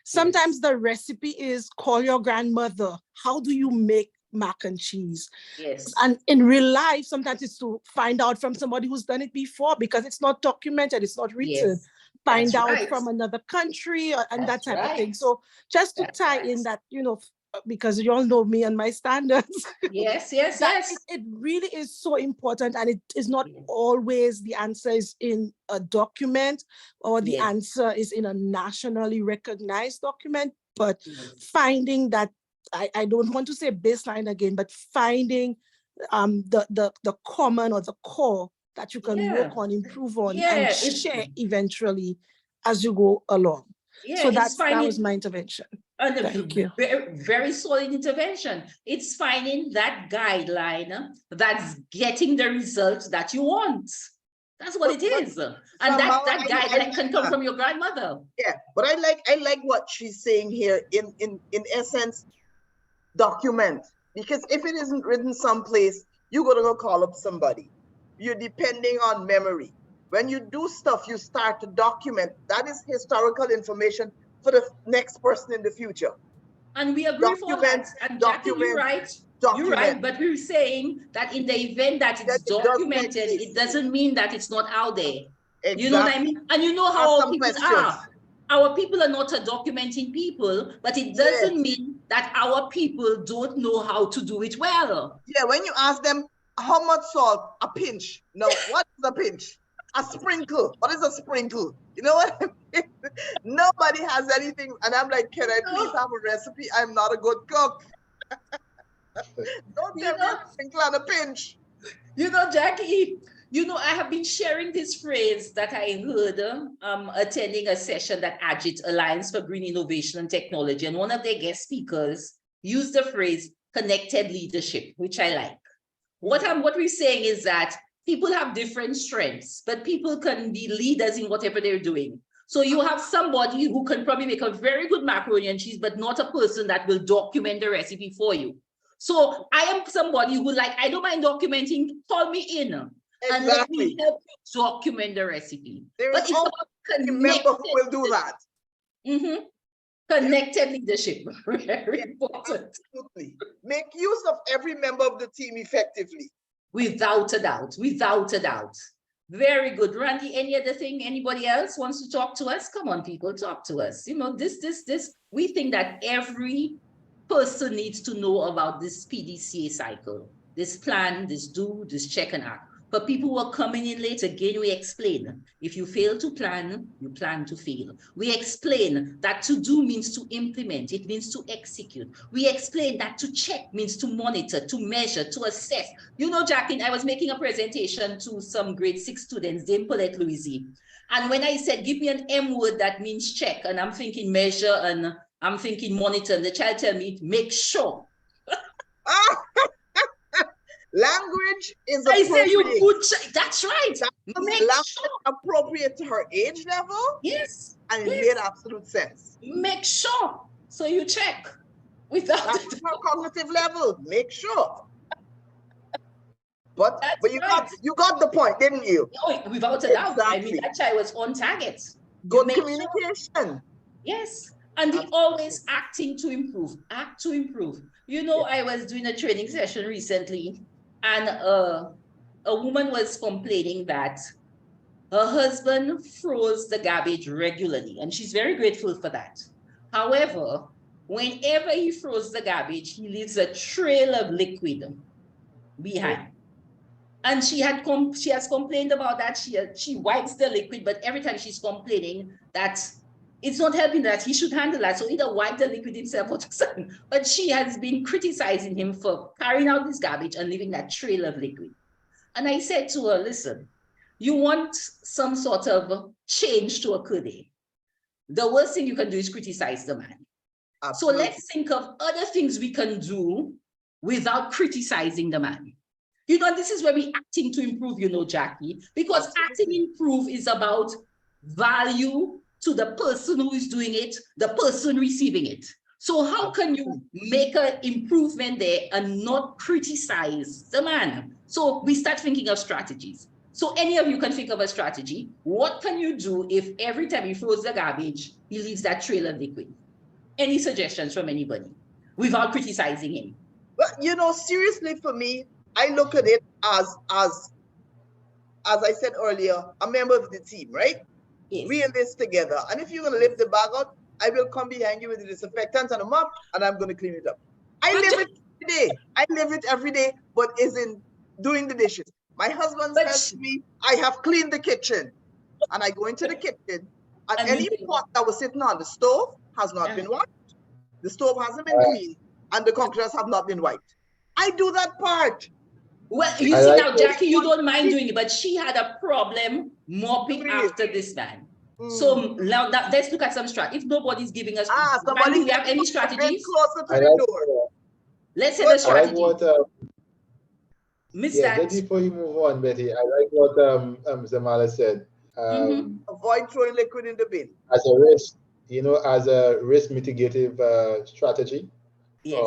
Speaker 4: Sometimes the recipe is call your grandmother. How do you make mac and cheese?
Speaker 2: Yes.
Speaker 4: And in real life, sometimes it's to find out from somebody who's done it before, because it's not documented, it's not written.
Speaker 2: Yes.
Speaker 4: Find
Speaker 2: That's
Speaker 4: out
Speaker 2: right.
Speaker 4: from another country and
Speaker 2: That's
Speaker 4: that type of
Speaker 2: right.
Speaker 4: thing. So just to
Speaker 2: That's
Speaker 4: tie
Speaker 2: right.
Speaker 4: in that, you know, because you all know me and my standards.
Speaker 2: Yes, yes,
Speaker 4: that
Speaker 2: yes.
Speaker 4: it really is so important, and it is not
Speaker 2: Yes.
Speaker 4: always the answer is in a document or the
Speaker 2: Yes.
Speaker 4: answer is in a nationally recognized document, but
Speaker 2: Yes.
Speaker 4: finding that, I don't want to say baseline again, but finding the common or the core that you can
Speaker 2: Yeah.
Speaker 4: work on, improve on,
Speaker 2: Yeah,
Speaker 4: and
Speaker 2: it's
Speaker 4: share eventually as you go along.
Speaker 2: yeah,
Speaker 4: So
Speaker 2: it's
Speaker 4: that was
Speaker 2: finding
Speaker 4: my intervention.
Speaker 2: and a
Speaker 4: Thank you.
Speaker 2: very, very solid intervention. It's finding that guideline that's getting the results that you want. That's what it is. And
Speaker 1: somehow
Speaker 2: that
Speaker 1: I
Speaker 2: guideline
Speaker 1: like
Speaker 2: can come
Speaker 1: that.
Speaker 2: from your grandmother.
Speaker 1: Yeah, but I like what she's saying here in essence, document. Because if it isn't written someplace, you're gonna go call up somebody. You're depending on memory. When you do stuff, you start to document. That is historical information for the next person in the future.
Speaker 2: And we agree for that. And Jackie, you're right. You're right. But we're saying that in the event that it's
Speaker 1: That it doesn't
Speaker 2: documented,
Speaker 1: exist.
Speaker 2: it doesn't mean that it's not out there.
Speaker 1: Exactly.
Speaker 2: You know what I mean? And you know how
Speaker 1: Ask
Speaker 2: our
Speaker 1: some
Speaker 2: people
Speaker 1: questions.
Speaker 2: are. Our people are not a documenting people, but it doesn't mean that our people don't know how to do it well.
Speaker 1: Yeah, when you ask them, how much salt? A pinch. No, what is a pinch? A sprinkle. What is a sprinkle? You know what I mean? Nobody has anything. And I'm like, can I please have a recipe? I'm not a good cook. Don't tell me a sprinkle and a pinch.
Speaker 2: You know, Jackie, you know, I have been sharing this phrase that I heard attending a session that Agit Alliance for Green Innovation and Technology, and one of their guest speakers used the phrase connected leadership, which I like. What we're saying is that people have different strengths, but people can be leaders in whatever they're doing. So you have somebody who can probably make a very good macaroni and cheese, but not a person that will document the recipe for you. So I am somebody who, like, I don't mind documenting, call me in and let me help you document the recipe. But it's about
Speaker 1: remember who will do that.
Speaker 2: Connected leadership, very important.
Speaker 1: Absolutely. Make use of every member of the team effectively.
Speaker 2: Without a doubt, without a doubt. Very good. Randy, any other thing anybody else wants to talk to us? Come on, people, talk to us. You know, this, we think that every person needs to know about this PDCA cycle, this plan, this do, this check and act. For people who are coming in late, again, we explain, if you fail to plan, you plan to fail. We explain that to do means to implement, it means to execute. We explain that to check means to monitor, to measure, to assess. You know, Jacqueline, I was making a presentation to some grade 6 students, Dame Paulette Louisy. And when I said, give me an M word that means check, and I'm thinking measure and I'm thinking monitor, and the child tell me, make sure.
Speaker 1: Language is appropriate.
Speaker 2: I say you would check. That's right.
Speaker 1: Make sure. Appropriate to her age level.
Speaker 2: Yes.
Speaker 1: And it made absolute sense.
Speaker 2: Make sure. So you check. Without
Speaker 1: that's her cognitive level. Make sure. But you got the point, didn't you?
Speaker 2: Oh, without a doubt. I mean, that child was on target.
Speaker 1: Good communication.
Speaker 2: Sure. Yes. And the always acting to improve. Act to improve. You know, I was doing a training session recently, and a woman was complaining that her husband froze the garbage regularly, and she's very grateful for that. However, whenever he froze the garbage, he leaves a trail of liquid behind. And she has complained about that. She wipes the liquid, but every time she's complaining that it's not helping, that he should handle that. So either wipe the liquid himself or something. But she has been criticizing him for carrying out this garbage and leaving that trail of liquid. And I said to her, listen, you want some sort of change to occur there. The worst thing you can do is criticize the man. Absolutely. So let's think of other things we can do without criticizing the man. You know, this is where we're acting to improve, you know, Jackie, because acting improve is about value to the person who is doing it, the person receiving it. So how can you make an improvement there and not criticize the man? So we start thinking of strategies. So any of you can think of a strategy. What can you do if every time he throws the garbage, he leaves that trail of liquid? Any suggestions from anybody without criticizing him?
Speaker 1: But you know, seriously, for me, I look at it as I said earlier, a member of the team, right?
Speaker 2: Yes.
Speaker 1: We in this together. And if you're gonna lift the bag out, I will come behind you with the disinfectant and a mop, and I'm gonna clean it up. I live it every day. I live it every day, but isn't doing the dishes. My husband says to me, I have cleaned the kitchen. And I go into the kitchen, and any pot that was sitting on the stove has not been washed. The stove hasn't been cleaned, and the concreters have not been wiped. I do that part.
Speaker 2: Well, you see now, Jackie, you don't mind doing it, but she had a problem mopping after this man. So now let's look at some strategy. If nobody's giving us, do we have any strategies?
Speaker 1: Closer to the door.
Speaker 2: Let's say the strategy.
Speaker 3: Just before you move on, Betty, I like what Zamala said.
Speaker 1: Avoid throwing liquid in the bin.
Speaker 3: As a risk, as a risk mitigative strategy,
Speaker 2: yes.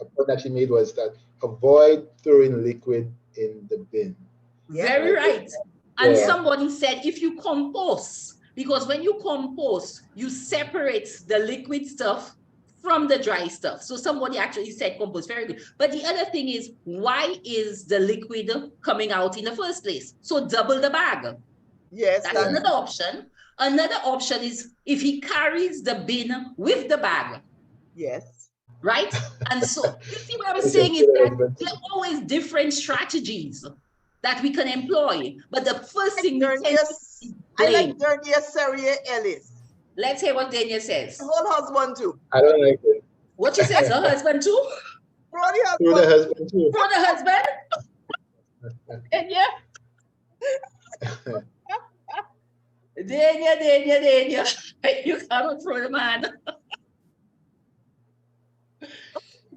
Speaker 3: A point that she made was that avoid throwing liquid in the bin.
Speaker 2: Very right. And somebody said if you compost, because when you compost, you separate the liquid stuff from the dry stuff. So somebody actually said compost, very good. But the other thing is, why is the liquid coming out in the first place? So double the bag.
Speaker 1: Yes.
Speaker 2: That's another option. Another option is if he carries the bin with the bag.
Speaker 1: Yes.
Speaker 2: Right? And so you see what I'm saying is that there are always different strategies that we can employ. But the first thing
Speaker 1: I like Dernier Serrier Ellis.
Speaker 2: Let's hear what Dania says.
Speaker 1: Her husband too.
Speaker 3: I don't like it.
Speaker 2: What she says, her husband too?
Speaker 3: Through the husband too.
Speaker 2: Through the husband? Dania? Dania. You cannot throw the man.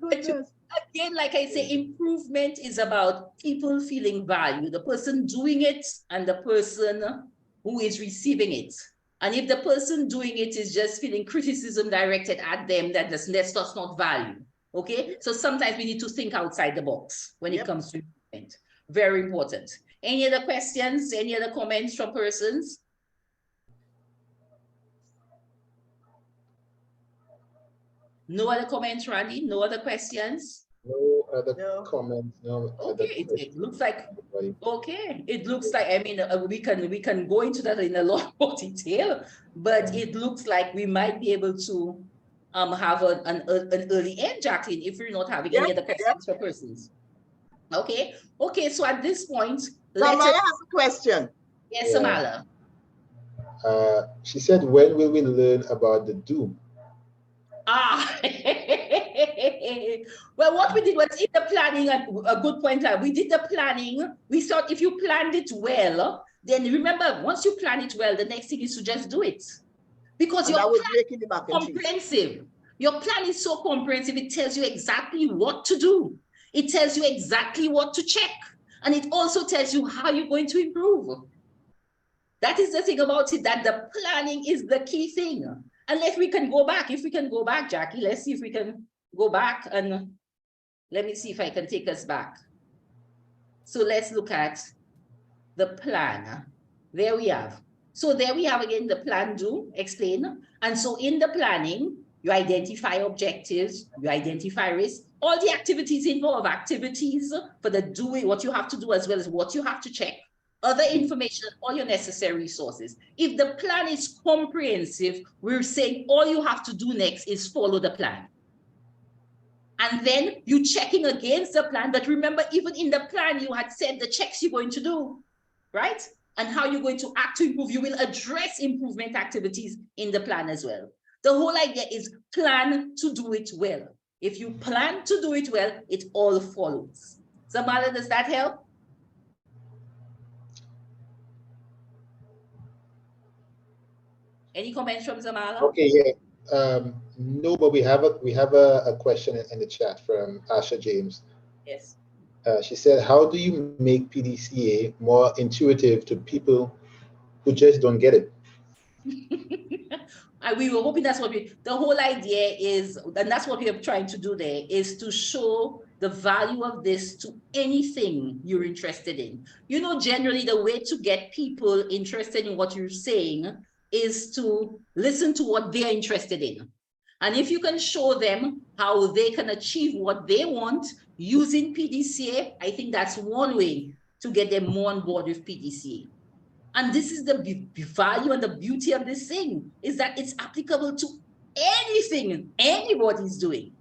Speaker 2: Again, like I say, improvement is about people feeling value, the person doing it and the person who is receiving it. And if the person doing it is just feeling criticism directed at them, that's not value. Okay, so sometimes we need to think outside the box when it comes to improvement. Very important. Any other questions? Any other comments from persons? No other comments, Randy? No other questions?
Speaker 3: No other comments. No.
Speaker 2: Okay, it looks like It looks like, I mean, we can go into that in a lot more detail, but it looks like we might be able to have an early end, Jacqueline, if we're not having any other questions for persons. Okay. So at this point,
Speaker 1: Samala has a question.
Speaker 2: Yes, Samala.
Speaker 3: She said, when will we learn about the doom?
Speaker 2: Well, what we did was in the planning, a good point. We did the planning. We thought if you planned it well, then remember, once you plan it well, the next thing is to just do it. Because your plan is comprehensive. Your plan is so comprehensive, it tells you exactly what to do. It tells you exactly what to check. And it also tells you how you're going to improve. That is the thing about it, that the planning is the key thing. Unless we can go back, if we can go back, Jackie, let's see if we can go back and let me see if I can take us back. So let's look at the plan. There we have. So there we have again the plan, do, explain. And so in the planning, you identify objectives, you identify risks, all the activities involved, activities for the doing, what you have to do as well as what you have to check. Other information, all your necessary resources. If the plan is comprehensive, we're saying all you have to do next is follow the plan. And then you checking against the plan. But remember, even in the plan, you had said the checks you're going to do, right? And how you're going to act to improve. You will address improvement activities in the plan as well. The whole idea is plan to do it well. If you plan to do it well, it all follows. Zamala, does that help? Any comments from Zamala?
Speaker 3: Okay, yeah. No, but we have a question in the chat from Asha James.
Speaker 2: Yes.
Speaker 3: She said, how do you make PDCA more intuitive to people who just don't get it?
Speaker 2: We were hoping that's what the whole idea is, and that's what we are trying to do there, is to show the value of this to anything you're interested in. You know, generally the way to get people interested in what you're saying is to listen to what they're interested in. And if you can show them how they can achieve what they want using PDCA, I think that's one way to get them more on board with PDCA. And this is the value and the beauty of this thing, is that it's applicable to anything anybody's doing.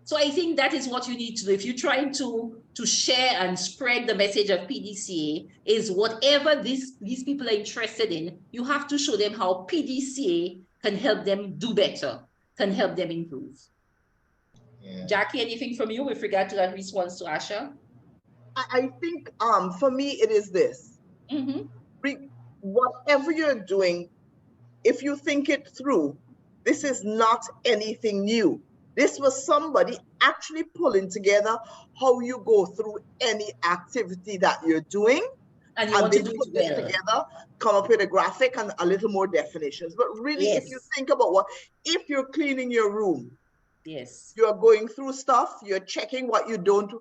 Speaker 2: So I think that is what you need to do. If you're trying to share and spread the message of PDCA, is whatever these people are interested in, you have to show them how PDCA can help them do better, can help them improve. Yeah. Jackie, anything from you with regard to that response to Asha?
Speaker 1: I think for me, it is this. Mm-hmm. Whatever you're doing, if you think it through, this is not anything new. This was somebody actually pulling together how you go through any activity that you're doing.
Speaker 2: And you want to do it well.
Speaker 1: Together, come up with a graphic and a little more definitions. But really, yes, if you think about if you're cleaning your room,
Speaker 2: yes,
Speaker 1: you're going through stuff, you're checking what you don't,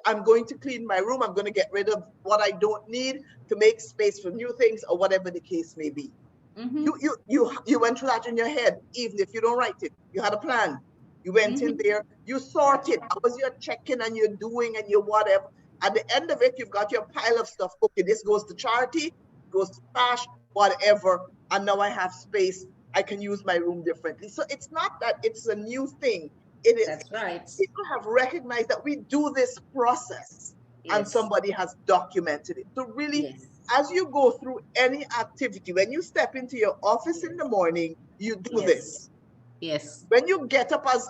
Speaker 1: I'm going to clean my room, I'm going to get rid of what I don't need to make space for new things, or whatever the case may be. Mm-hmm. You went through that in your head, even if you don't write it. You had a plan. You went in there, you sorted. How was your checking and you're doing and you whatever. At the end of it, you've got your pile of stuff. Okay, this goes to charity, goes to trash, whatever. And now I have space. I can use my room differently. So it's not that it's a new thing. It is.
Speaker 2: That's right.
Speaker 1: People have recognized that we do this process, yes, and somebody has documented it. So really, yes, as you go through any activity, when you step into your office in the morning, you do, yes, this.
Speaker 2: Yes.
Speaker 1: When you get up as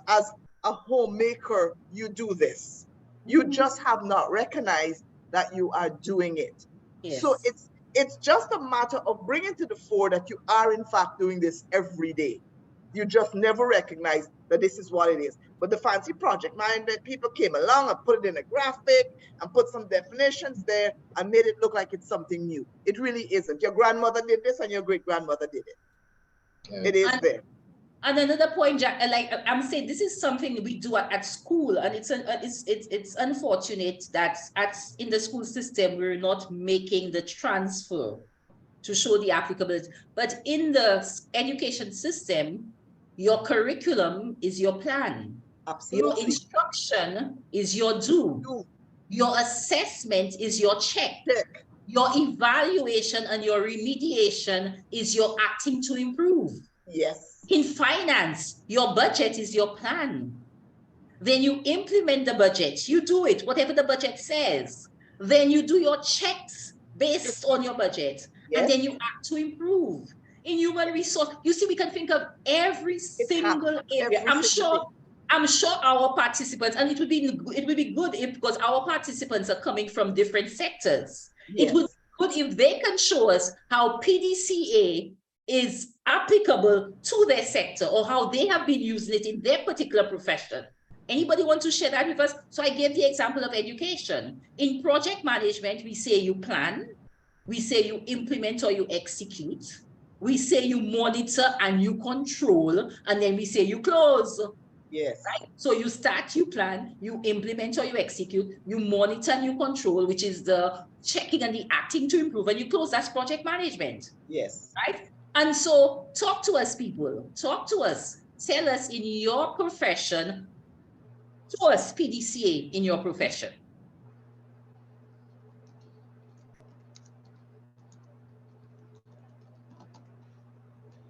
Speaker 1: a homemaker, you do this. You just have not recognized that you are doing it. Yes. So it's just a matter of bringing to the fore that you are in fact doing this every day. You just never recognize that this is what it is. But the fancy project management people came along and put it in a graphic and put some definitions there and made it look like it's something new. It really isn't. Your grandmother did this and your great-grandmother did it. Yeah. It is there.
Speaker 2: And another point, Jack, like I'm saying, this is something we do at school, and it's unfortunate that in the school system we're not making the transfer to show the applicability. But in the education system, your curriculum is your plan.
Speaker 1: Absolutely.
Speaker 2: Your instruction is your do. Your assessment is your check. Your evaluation and your remediation is your acting to improve.
Speaker 1: Yes.
Speaker 2: In finance, your budget is your plan. Then you implement the budget. You do it, whatever the budget says. Then you do your checks based on your budget. Yes. And then you act to improve. In human resource, you see, we can think of every single area. I'm sure our participants, and it would be good because our participants are coming from different sectors. Yes. It would be good if they can show us how PDCA is applicable to their sector or how they have been using it in their particular profession. Anybody want to share that with us? So I gave the example of education. In project management, we say you plan, we say you implement or you execute, we say you monitor and you control, and then we say you close.
Speaker 1: Yes.
Speaker 2: Right? So you start, you plan, you implement or you execute, you monitor and you control, which is the checking and the acting to improve, and you close. That's project management.
Speaker 1: Yes.
Speaker 2: Right? And so talk to us, people. Talk to us. Tell us in your profession, show us PDCA in your profession.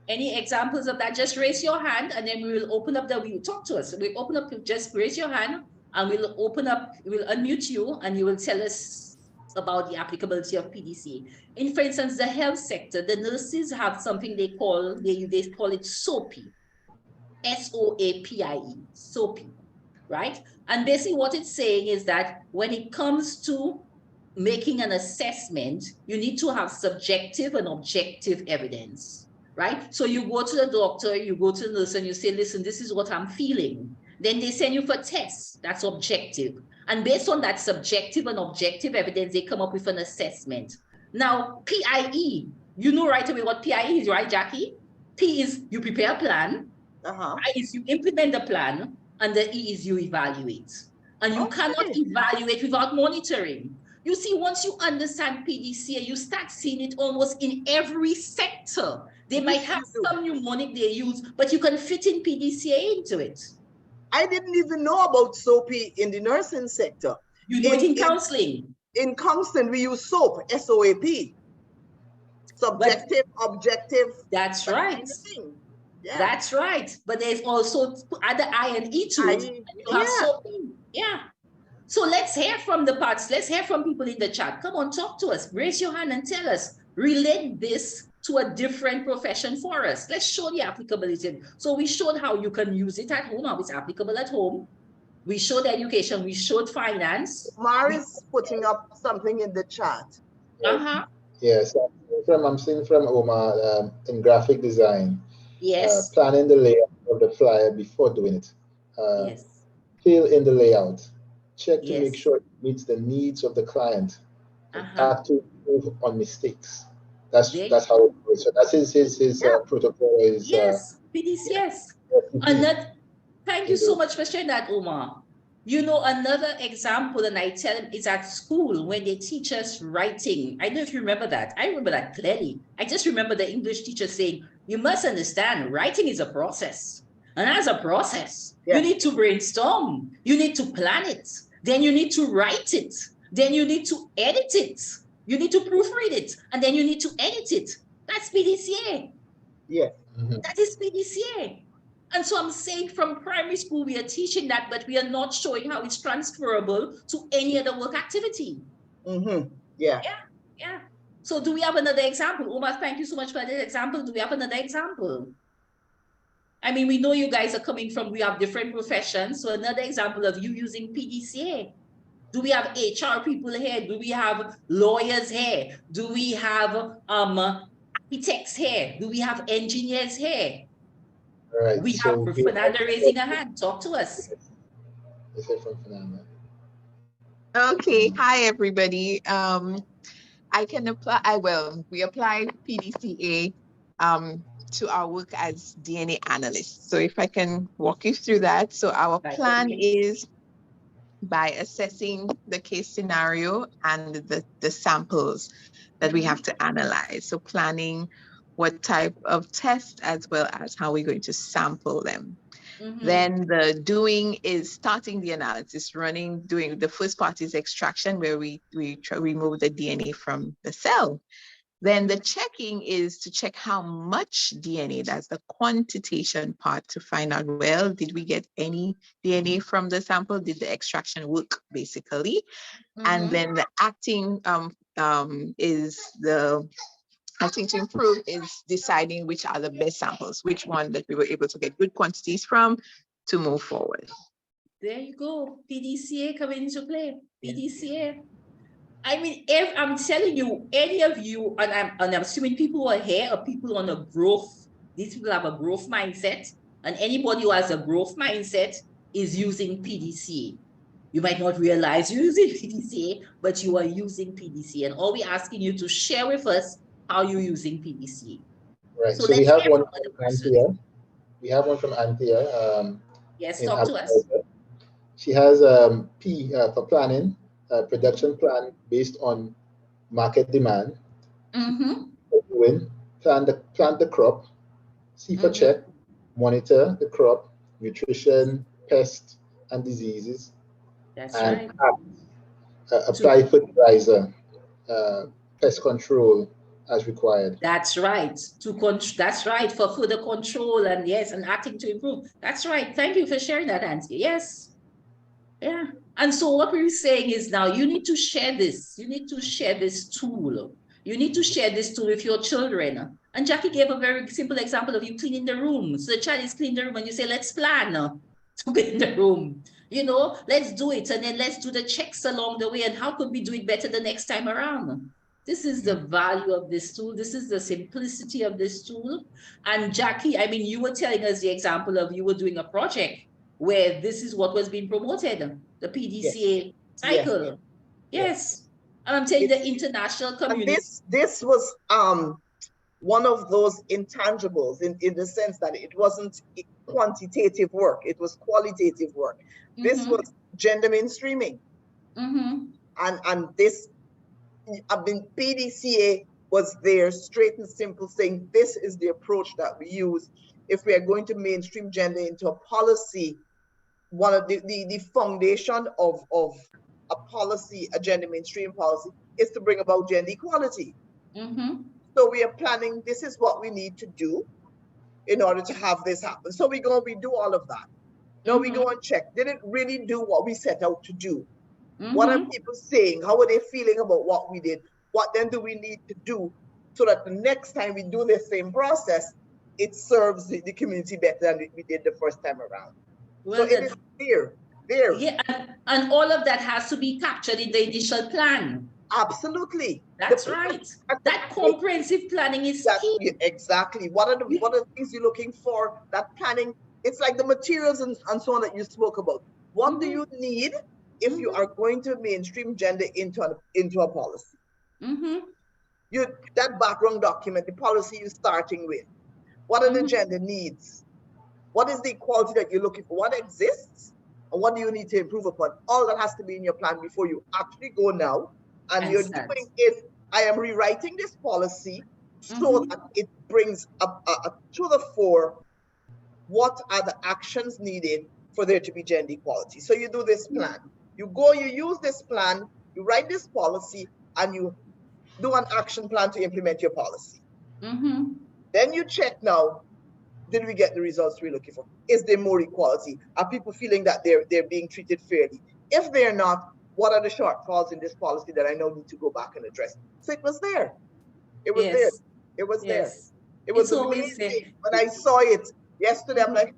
Speaker 2: Any examples of that? Just raise your hand and then we will open up talk to us. We'll open up, just raise your hand and we'll unmute you and you will tell us about the applicability of PDCA. In, for instance, the health sector, the nurses have something they call it SOAPI, SOAPIE, SOAPI, right? And basically what it's saying is that when it comes to making an assessment, you need to have subjective and objective evidence, right? So you go to the doctor, you go to the nurse and you say, listen, this is what I'm feeling. Then they send you for tests, that's objective. And based on that subjective and objective evidence, they come up with an assessment. Now, PIE, you know right away what PIE is, right, Jackie? P is you prepare a plan, I is you implement the plan, and the E is you evaluate. And you cannot evaluate without monitoring. You see, once you understand PDCA, you start seeing it almost in every sector. They might have some mnemonic they use, but you can fit in PDCA into it.
Speaker 1: I didn't even know about SOAP in the nursing sector.
Speaker 2: You know it in counseling.
Speaker 1: In counseling, we use SOAP, SOAP. Subjective, objective.
Speaker 2: That's right.
Speaker 1: Kind of thing. Yeah.
Speaker 2: That's right. But there's also add the I and E to it. And you have SOAP. Yeah. So let's hear from the parts. Let's hear from people in the chat. Come on, talk to us. Raise your hand and tell us. Relate this to a different profession for us. Let's show the applicability. So we showed how you can use it at home, how it's applicable at home. We showed education. We showed finance.
Speaker 1: Mar is putting up something in the chat.
Speaker 3: Yes, I'm seeing from Omar in graphic design.
Speaker 2: Yes.
Speaker 3: Planning the layout of the flyer before doing it.
Speaker 2: Yes.
Speaker 3: Fill in the layout. Check to make sure it meets the needs of the client. Have to improve on mistakes. That's how it goes. So that's his protocol is.
Speaker 2: Yes, PDCS. Thank you so much for sharing that, Omar. You know, another example, and I tell them, is at school when they teach us writing. I don't know if you remember that. I remember that clearly. I just remember the English teacher saying, you must understand, writing is a process. And as a process, you need to brainstorm. You need to plan it. Then you need to write it. Then you need to edit it. You need to proofread it. And then you need to edit it. That's PDCA.
Speaker 1: Yeah.
Speaker 2: That is PDCA. And so I'm saying from primary school, we are teaching that, but we are not showing how it's transferable to any other work activity.
Speaker 1: Yeah.
Speaker 2: So do we have another example? Omar, thank you so much for that example. Do we have another example? I mean, we know you guys are coming from, we have different professions. So another example of you using PDCA. Do we have HR people here? Do we have lawyers here? Do we have architects here? Do we have engineers here?
Speaker 3: All right.
Speaker 2: We have Fernanda raising a hand. Talk to us.
Speaker 3: Let's hear from Fernanda.
Speaker 5: Okay. Hi, everybody. I can apply, we applied PDCA to our work as DNA analysts. So if I can walk you through that. So our plan is by assessing the case scenario and the samples that we have to analyze. So planning what type of test as well as how we're going to sample them. Then the doing is starting the analysis, doing the first part is extraction where we remove the DNA from the cell. Then the checking is to check how much DNA, that's the quantitation part to find out, well, did we get any DNA from the sample? Did the extraction work basically? And then the acting acting to improve is deciding which are the best samples, which one that we were able to get good quantities from to move forward.
Speaker 2: There you go. PDCA coming into play. PDCA. I mean, I'm telling you, any of you, and I'm assuming people who are here are people on a growth. These people have a growth mindset, and anybody who has a growth mindset is using PDCA. You might not realize you're using PDCA, but you are using PDCA. And all we're asking you to share with us how you're using PDCA.
Speaker 3: Right. So we have one from Anthea. We have one from Anthea.
Speaker 2: Yes, talk to us.
Speaker 3: She has P for planning, production plan based on market demand. Plant the crop. C for check, monitor the crop, nutrition, pests, and diseases.
Speaker 2: That's
Speaker 3: and
Speaker 2: right.
Speaker 3: Apply fertilizer, pest control as required.
Speaker 2: That's right. That's right, for further control and yes, and acting to improve. That's right. Thank you for sharing that, Auntie. Yes. Yeah. And so what we're saying is now you need to share this. You need to share this tool. You need to share this tool with your children. And Jackie gave a very simple example of you cleaning the room. So the child is cleaning the room and you say, let's plan to clean the room. You know, let's do it. And then let's do the checks along the way. And how could we do it better the next time around? This is the value of this tool. This is the simplicity of this tool. And Jackie, I mean, you were telling us the example of you were doing a project where this is what was being promoted, the PDCA cycle. Yes. And I'm telling the international community.
Speaker 1: This was one of those intangibles in the sense that it wasn't quantitative work, it was qualitative work. This was gender mainstreaming. And this, I mean, PDCA was there, straight and simple, saying this is the approach that we use if we are going to mainstream gender into a policy. One of the foundation of a policy, a gender mainstream policy, is to bring about gender equality. So we are planning, this is what we need to do in order to have this happen. So we do all of that. Now we go and check, did it really do what we set out to do? What are people saying? How are they feeling about what we did? What then do we need to do so that the next time we do the same process, it serves the community better than we did the first time around? Well, so it is there.
Speaker 2: Yeah, and all of that has to be captured in the initial plan.
Speaker 1: Absolutely.
Speaker 2: That's right. That comprehensive planning is key.
Speaker 1: Exactly. What are the things you're looking for? That planning, it's like the materials and so on that you spoke about. What do you need if you are going to mainstream gender into a policy? That background document, the policy you're starting with. What are the gender needs? What is the equality that you're looking for? What exists? And what do you need to improve upon? All that has to be in your plan before you actually go now. And you're doing is, I am rewriting this policy so that it brings up to the fore what are the actions needed for there to be gender equality. So you do this plan. You use this plan, you write this policy, and you do an action plan to implement your policy. Then you check now, did we get the results we're looking for? Is there more equality? Are people feeling that they're being treated fairly? If they're not, what are the shortfalls in this policy that I now need to go back and address? So it was there. It was there. It was there. It was amazing. When I saw it yesterday, I'm like,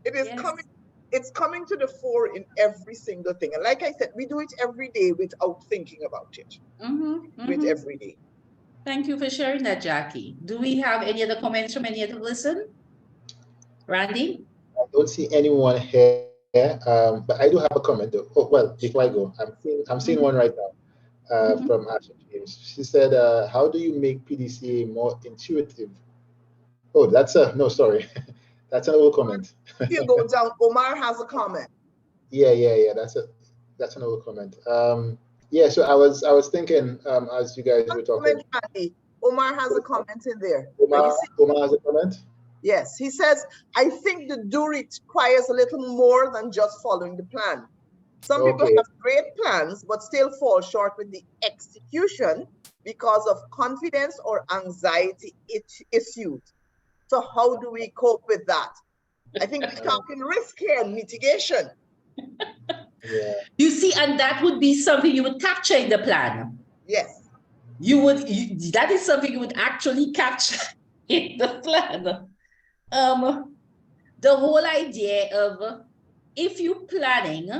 Speaker 1: it is coming. It's coming to the fore in every single thing. And like I said, we do it every day without thinking about it. We do it every day.
Speaker 2: Thank you for sharing that, Jackie. Do we have any other comments from any other person? Randy?
Speaker 3: I don't see anyone here, but I do have a comment though. Oh, well, before I go, I'm seeing one right now from Ashley James. She said, how do you make PDCA more intuitive? Oh, no, sorry. That's an old comment.
Speaker 1: You go down, Omar has a comment.
Speaker 3: Yeah. That's an old comment. Yeah, so I was thinking as you guys were talking.
Speaker 1: Omar has a comment in there.
Speaker 3: Omar has a comment?
Speaker 1: Yes, he says, I think the do requires a little more than just following the plan. Some people have great plans, but still fall short with the execution because of confidence or anxiety issues. So how do we cope with that? I think we're talking risk here and mitigation.
Speaker 3: Yeah.
Speaker 2: You see, and that would be something you would capture in the plan.
Speaker 1: Yes.
Speaker 2: That is something you would actually capture in the plan. The whole idea of if you're planning,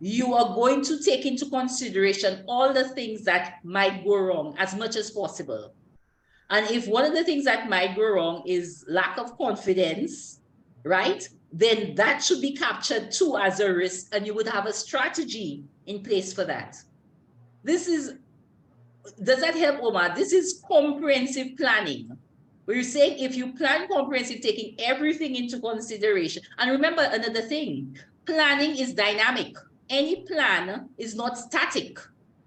Speaker 2: you are going to take into consideration all the things that might go wrong as much as possible. And if one of the things that might go wrong is lack of confidence, right? Then that should be captured too as a risk, and you would have a strategy in place for that. Does that help, Omar? This is comprehensive planning. We're saying if you plan comprehensive, taking everything into consideration. And remember another thing, planning is dynamic. Any plan is not static.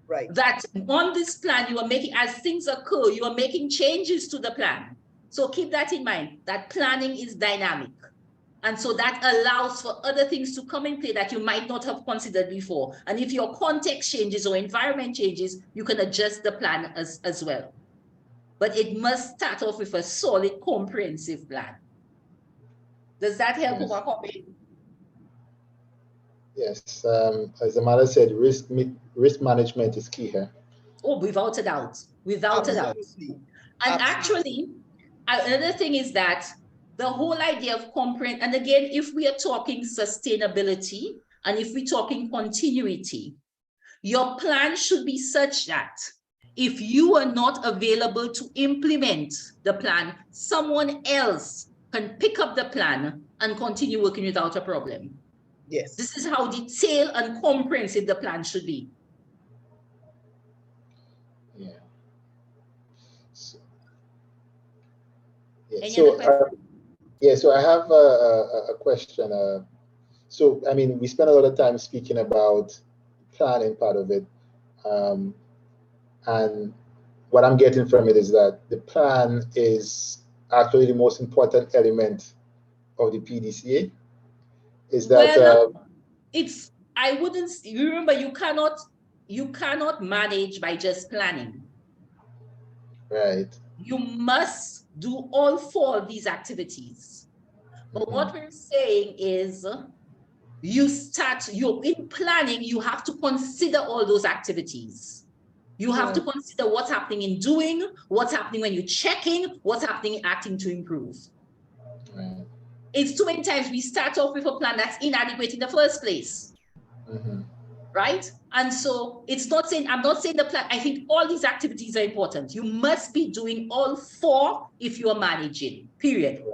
Speaker 1: Right.
Speaker 2: That on this plan, you are making, as things occur, you are making changes to the plan. So keep that in mind, that planning is dynamic. And so that allows for other things to come in play that you might not have considered before. And if your context changes or environment changes, you can adjust the plan as well. But it must start off with a solid, comprehensive plan. Does that help, Omar?
Speaker 3: Yes, as Amala said, risk management is key here.
Speaker 2: Oh, without a doubt, without a doubt. And actually, another thing is that the whole idea of comprehensive, and again, if we are talking sustainability, and if we're talking continuity, your plan should be such that if you are not available to implement the plan, someone else can pick up the plan and continue working without a problem.
Speaker 1: Yes.
Speaker 2: This is how detailed and comprehensive the plan should be.
Speaker 3: Yeah. So I have a question. So, I mean, we spend a lot of time speaking about planning part of it. And what I'm getting from it is that the plan is actually the most important element of the PDCA. Is that
Speaker 2: it's, I wouldn't, you remember, you cannot manage by just planning.
Speaker 3: right?
Speaker 2: You must do all 4 of these activities. But what we're saying is, you're in planning, you have to consider all those activities. You have to consider what's happening in doing, what's happening when you're checking, what's happening in acting to improve.
Speaker 3: Right.
Speaker 2: It's too many times we start off with a plan that's inadequate in the first place. Right? And so it's not saying, I'm not saying the plan, I think all these activities are important. You must be doing all 4 if you are managing, period.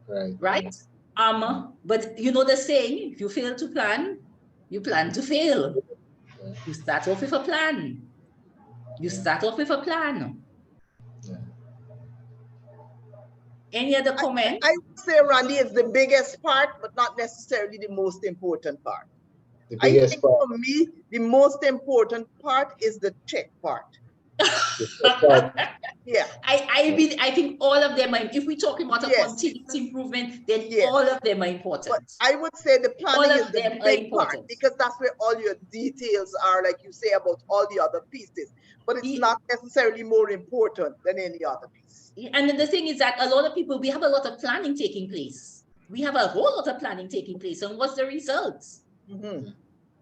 Speaker 2: Right? But you know the saying, if you fail to plan, you plan to fail. You start off with a plan. You start off with a plan. Any other comment?
Speaker 1: I would say, Randy, it's the biggest part, but not necessarily the most important part.
Speaker 3: The biggest part.
Speaker 1: For me, the most important part is the check part. Yeah.
Speaker 2: I think all of them are, if we're talking about a continuous improvement, then all of them are important.
Speaker 1: But I would say the planning is the big part, because that's where all your details are, like you say about all the other pieces. But it's not necessarily more important than any other piece.
Speaker 2: And then the thing is that a lot of people, we have a lot of planning taking place. We have a whole lot of planning taking place. And what's the results?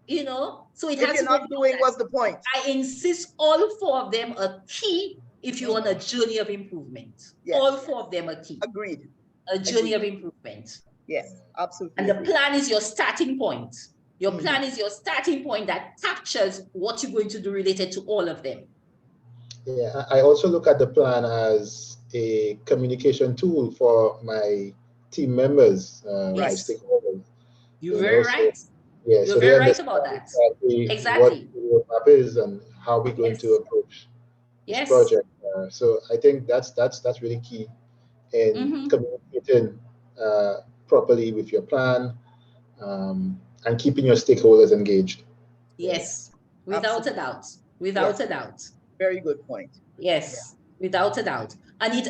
Speaker 2: You know, so it has
Speaker 1: to not doing what's the point.
Speaker 2: I insist all 4 of them are key if you're on a journey of improvement. All 4 of them are key.
Speaker 1: Agreed.
Speaker 2: A journey of improvement.
Speaker 1: Yes, absolutely.
Speaker 2: And the plan is your starting point. Your plan is your starting point that captures what you're going to do related to all of them.
Speaker 3: Yeah, I also look at the plan as a communication tool for my team members, my stakeholders.
Speaker 2: You're very right.
Speaker 3: Yeah,
Speaker 2: you're very right about that.
Speaker 3: Exactly. What the roadmap is and how we're going to approach this project. So I think that's really key in communicating properly with your plan, and keeping your stakeholders engaged.
Speaker 2: Yes, without a doubt. Without a doubt.
Speaker 1: Very good point.
Speaker 2: Yes, without a doubt. And it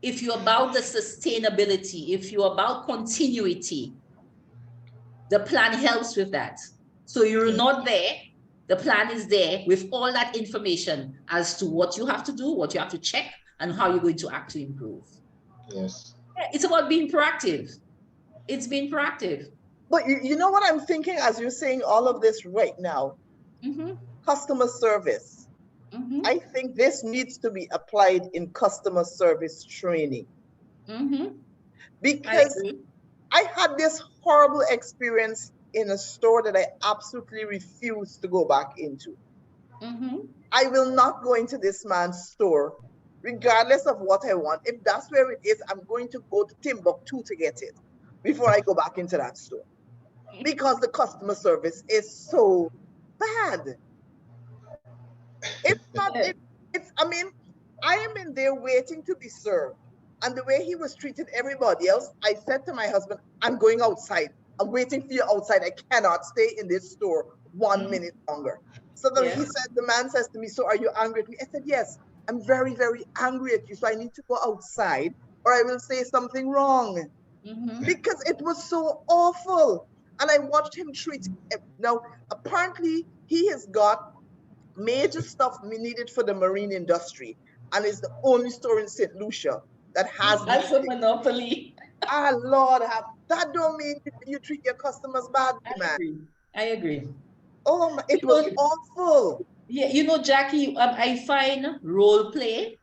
Speaker 2: if you're about the sustainability, if you're about continuity, the plan helps with that. So you're not there, the plan is there with all that information as to what you have to do, what you have to check, and how you're going to act to improve.
Speaker 3: Yes.
Speaker 2: It's about being proactive. It's being proactive.
Speaker 1: But you know what I'm thinking as you're saying all of this right now? Customer service. I think this needs to be applied in customer service training. Because I had this horrible experience in a store that I absolutely refuse to go back into. I will not go into this man's store, regardless of what I want. If that's where it is, I'm going to go to Timbuktu to get it before I go back into that store. Because the customer service is so bad. It's not, I mean, I am in there waiting to be served. And the way he was treating everybody else, I said to my husband, I'm going outside. I'm waiting for you outside. I cannot stay in this store 1 minute longer. So then he said, the man says to me, so are you angry at me? I said, yes, I'm very, very angry at you. So I need to go outside or I will say something wrong. Because it was so awful. And I watched him treat, now apparently he has got major stuff needed for the marine industry and is the only store in St. Lucia that has
Speaker 2: that's a monopoly.
Speaker 1: Lord, that don't mean you treat your customers badly, man.
Speaker 2: I agree.
Speaker 1: Oh, it was awful.
Speaker 2: Yeah, you know, Jackie, I find role play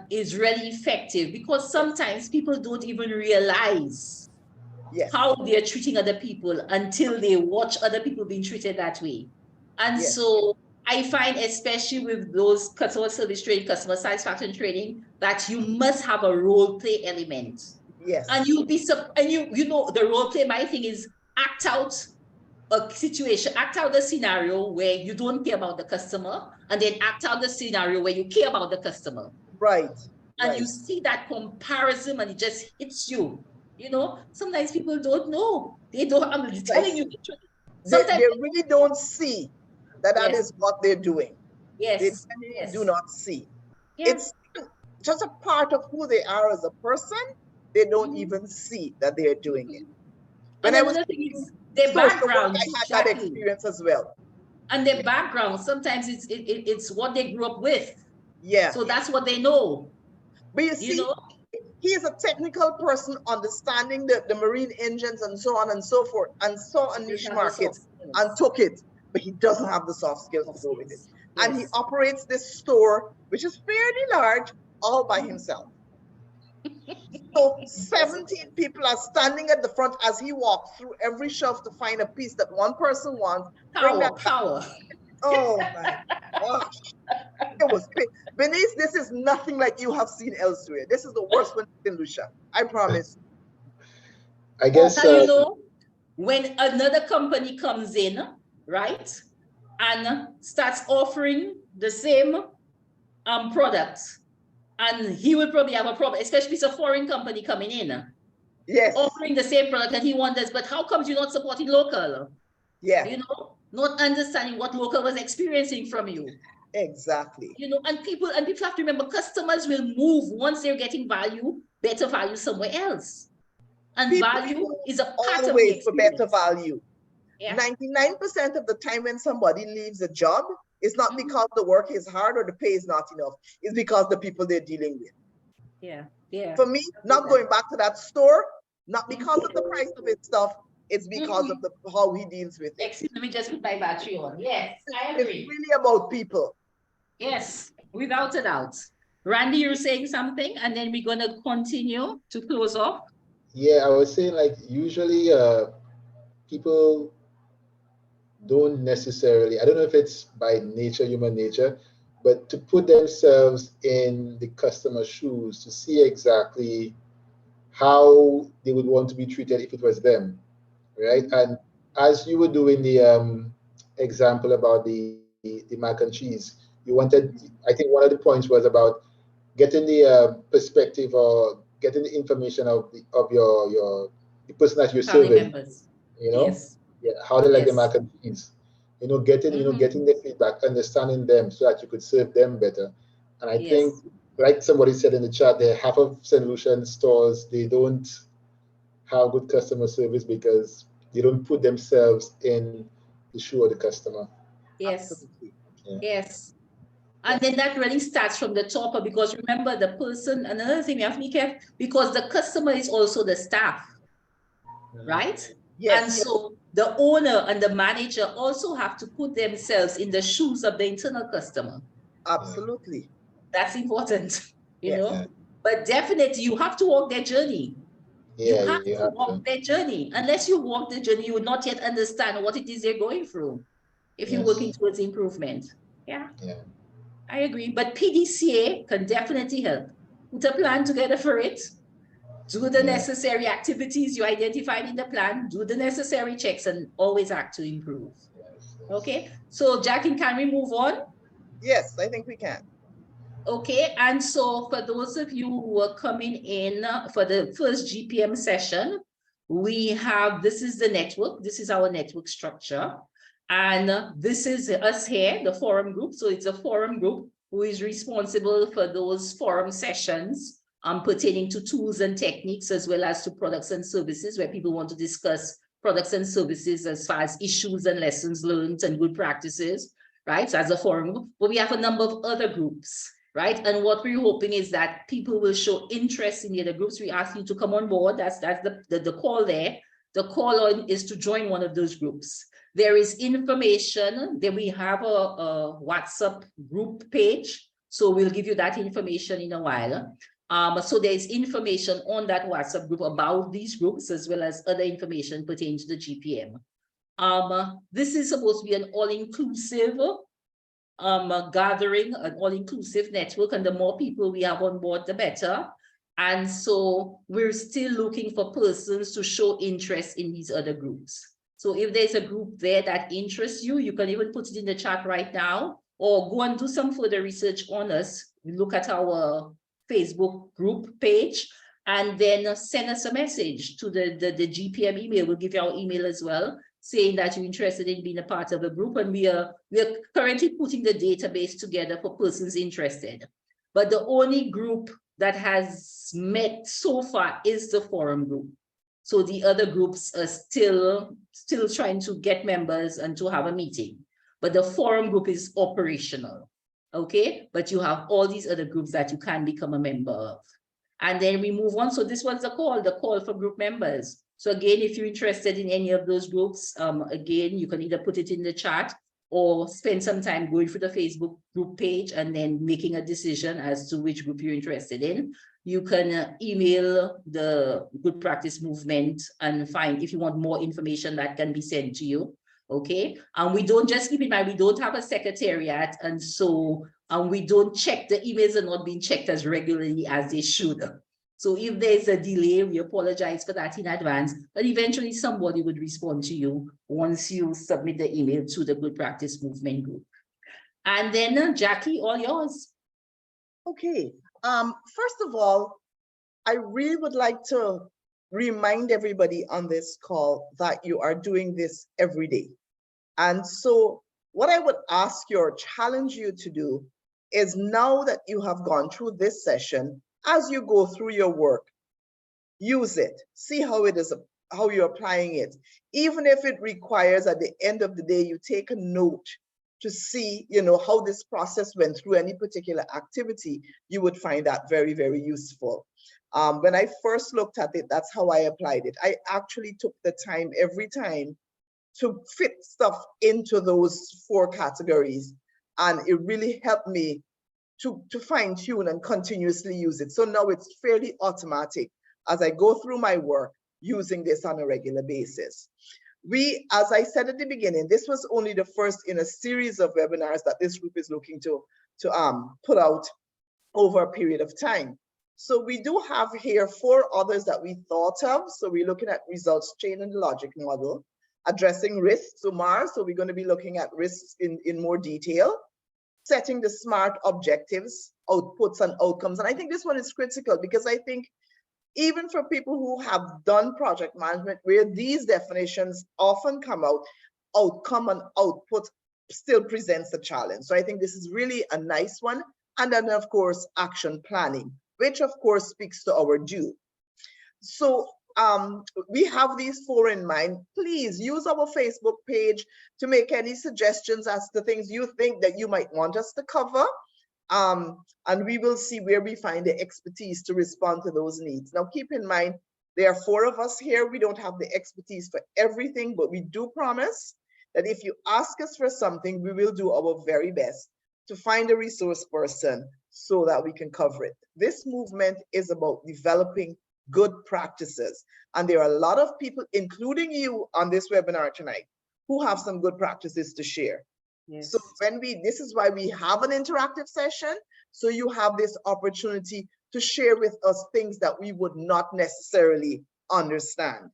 Speaker 2: is really effective because sometimes people don't even realize how they're treating other people until they watch other people being treated that way. And so I find, especially with those customer service training, customer satisfaction training, that you must have a role play element.
Speaker 1: Yes.
Speaker 2: And you'll be, and you know, the role play, my thing is act out a situation, act out the scenario where you don't care about the customer, and then act out the scenario where you care about the customer.
Speaker 1: Right.
Speaker 2: And you see that comparison and it just hits you. You know, sometimes people don't know. They don't, I'm telling you,
Speaker 1: They
Speaker 2: sometimes
Speaker 1: really don't see that that
Speaker 2: yes,
Speaker 1: is what they're doing. They
Speaker 2: yes,
Speaker 1: genuinely do
Speaker 2: yes,
Speaker 1: not see.
Speaker 2: yeah.
Speaker 1: It's just a part of who they are as a person. They don't
Speaker 2: Mhm,
Speaker 1: even see that they are doing it.
Speaker 2: mhm.
Speaker 1: When
Speaker 2: And
Speaker 1: I was
Speaker 2: another thing
Speaker 1: doing
Speaker 2: is their
Speaker 1: social work,
Speaker 2: background,
Speaker 1: I had that
Speaker 2: Jackie,
Speaker 1: experience as well.
Speaker 2: and their background. Sometimes it's what they grew up with.
Speaker 1: Yeah.
Speaker 2: So that's what they know,
Speaker 1: But you
Speaker 2: you
Speaker 1: see,
Speaker 2: know?
Speaker 1: he is a technical person understanding the marine engines and so on and so forth, and saw a
Speaker 2: He doesn't
Speaker 1: niche
Speaker 2: have the
Speaker 1: market
Speaker 2: soft skills.
Speaker 1: and took it, but he doesn't have the soft skills to
Speaker 2: Soft
Speaker 1: go with it.
Speaker 2: skills.
Speaker 1: And he
Speaker 2: Yes.
Speaker 1: operates this store, which is fairly large, all by himself. So
Speaker 2: Yes.
Speaker 1: 17 people are standing at the front as he walks through every shelf to find a piece that one person wants, bring that back.
Speaker 2: Power.
Speaker 1: Oh my gosh. It was crazy. Benice, this is nothing like you have seen elsewhere. This is the worst one in Lucia. I promise.
Speaker 3: I guess
Speaker 2: Now, you know, when another company comes in, right, and starts offering the same products, and he will probably have a problem, especially if it's a foreign company coming in,
Speaker 1: Yes.
Speaker 2: offering the same product, and he wonders, but how come you're not supporting local?
Speaker 1: Yeah.
Speaker 2: You know, not understanding what local was experiencing from you.
Speaker 1: Exactly.
Speaker 2: You know, and people have to remember, customers will move once they're getting value, better value somewhere else. And
Speaker 1: People
Speaker 2: value
Speaker 1: move
Speaker 2: is a part of the
Speaker 1: always for better
Speaker 2: experience.
Speaker 1: value.
Speaker 2: Yeah.
Speaker 1: 99% of the time when somebody leaves a job, it's not
Speaker 2: Mhm.
Speaker 1: because the work is hard or the pay is not enough. It's because the people they're dealing with.
Speaker 2: Yeah. Yeah.
Speaker 1: For me, not going back to that store, not
Speaker 2: Mhm.
Speaker 1: because of the price of his stuff, it's because of how he deals with it.
Speaker 2: Excuse me, let me just put my battery on. Yes, I
Speaker 1: It's
Speaker 2: agree.
Speaker 1: really about people.
Speaker 2: Yes, without a doubt. Randy, you're saying something, and then we're going to continue to close off.
Speaker 3: yeah, I was saying like usually people don't necessarily, I don't know if it's by nature, human nature, but to put themselves in the customer's shoes to see exactly how they would want to be treated if it was them, right?
Speaker 2: Mhm.
Speaker 3: And as you were doing the example about the mac and cheese, you wanted, I think one of the points was about getting the perspective or getting the information of your the person that you're
Speaker 2: Family
Speaker 3: serving,
Speaker 2: members.
Speaker 3: you know,
Speaker 2: Yes.
Speaker 3: yeah, how they like the
Speaker 2: Yes.
Speaker 3: mac and cheese, getting
Speaker 2: Mhm.
Speaker 3: getting the feedback, understanding them so that you could serve them better. And I think,
Speaker 2: Yes.
Speaker 3: like somebody said in the chat, there half of solution stores, they don't have good customer service because they don't put themselves in the shoe of the customer.
Speaker 2: Yes.
Speaker 1: Absolutely.
Speaker 3: Yeah.
Speaker 2: Yes. And
Speaker 1: Yes.
Speaker 2: then that really starts from the top, because remember the person, another thing we have to be careful, because the customer is also the staff, right? And
Speaker 1: Yes.
Speaker 2: so the owner and the manager also have to put themselves in the shoes of the internal customer.
Speaker 1: Absolutely.
Speaker 2: That's important, you
Speaker 1: Yes.
Speaker 2: know. But definitely you have to walk their journey. You
Speaker 3: Yeah,
Speaker 2: have
Speaker 3: you
Speaker 2: to
Speaker 3: have to.
Speaker 2: walk their journey. Unless you walk the journey, you will not yet understand what it is they're going through if you're
Speaker 3: Yes.
Speaker 2: working towards improvement. Yeah,
Speaker 3: Yeah.
Speaker 2: I agree. But PDCA can definitely help. Put a plan together for it. Do the
Speaker 3: Yeah.
Speaker 2: necessary activities you identified in the plan. Do the necessary checks and always act to improve.
Speaker 3: Yes.
Speaker 2: Okay. So, Jackie, can we move on?
Speaker 1: Yes, I think we can.
Speaker 2: Okay, and so for those of you who are coming in for the first GPM session, this is the network, this is our network structure, and this is us here, the forum group. So it's a forum group who is responsible for those forum sessions pertaining to tools and techniques, as well as to products and services, where people want to discuss products and services as far as issues and lessons learned and good practices, right? So as a forum group, but we have a number of other groups, right? And what we're hoping is that people will show interest in the other groups. We ask you to come on board. That's the call there. The call on is to join one of those groups. There is information. Then we have a WhatsApp group page. So we'll give you that information in a while. So there's information on that WhatsApp group about these groups, as well as other information pertaining to the GPM. This is supposed to be an all-inclusive gathering, an all-inclusive network, and the more people we have on board, the better. And so we're still looking for persons to show interest in these other groups. So if there's a group there that interests you, you can even put it in the chat right now, or go and do some further research on us. Look at our Facebook group page, and then send us a message to the GPM email. We'll give you our email as well, saying that you're interested in being a part of the group, and we are currently putting the database together for persons interested. But the only group that has met so far is the forum group. So the other groups are still trying to get members and to have a meeting. But the forum group is operational, okay? But you have all these other groups that you can become a member of. And then we move on. So this was the call for group members. So again, if you're interested in any of those groups, again, you can either put it in the chat or spend some time going through the Facebook group page and then making a decision as to which group you're interested in. You can email the Good Practice Movement and find, if you want more information, that can be sent to you. Okay, and we don't, just keep in mind, we don't have a secretariat, and so we don't check, the emails are not being checked as regularly as they should. So if there's a delay, we apologize for that in advance, but eventually somebody would respond to you once you submit the email to the Good Practice Movement group. And then Jackie, all yours.
Speaker 1: Okay, first of all, I really would like to remind everybody on this call that you are doing this every day. And so what I would ask you or challenge you to do is, now that you have gone through this session, as you go through your work, use it, see how it is, how you're applying it. Even if it requires at the end of the day, you take a note to see, how this process went through any particular activity, you would find that very, very useful. When I first looked at it, that's how I applied it. I actually took the time every time to fit stuff into those 4 categories. And it really helped me to fine tune and continuously use it. So now it's fairly automatic as I go through my work using this on a regular basis. As I said at the beginning, this was only the first in a series of webinars that this group is looking to put out over a period of time. So we do have here 4 others that we thought of. So we're looking at results chain and logic model, addressing risks, Umar. So we're going to be looking at risks in more detail, setting the SMART objectives, outputs and outcomes. And I think this one is critical, because I think even for people who have done project management, where these definitions often come out, outcome and output still presents a challenge. So I think this is really a nice one. And then of course, action planning, which of course speaks to our due. So we have these 4 in mind. Please use our Facebook page to make any suggestions as to things you think that you might want us to cover. And we will see where we find the expertise to respond to those needs. Now, keep in mind, there are 4 of us here. We don't have the expertise for everything, but we do promise that if you ask us for something, we will do our very best to find a resource person so that we can cover it. This movement is about developing good practices. And there are a lot of people, including you on this webinar tonight, who have some good practices to share. Yes. So this is why we have an interactive session. So you have this opportunity to share with us things that we would not necessarily understand.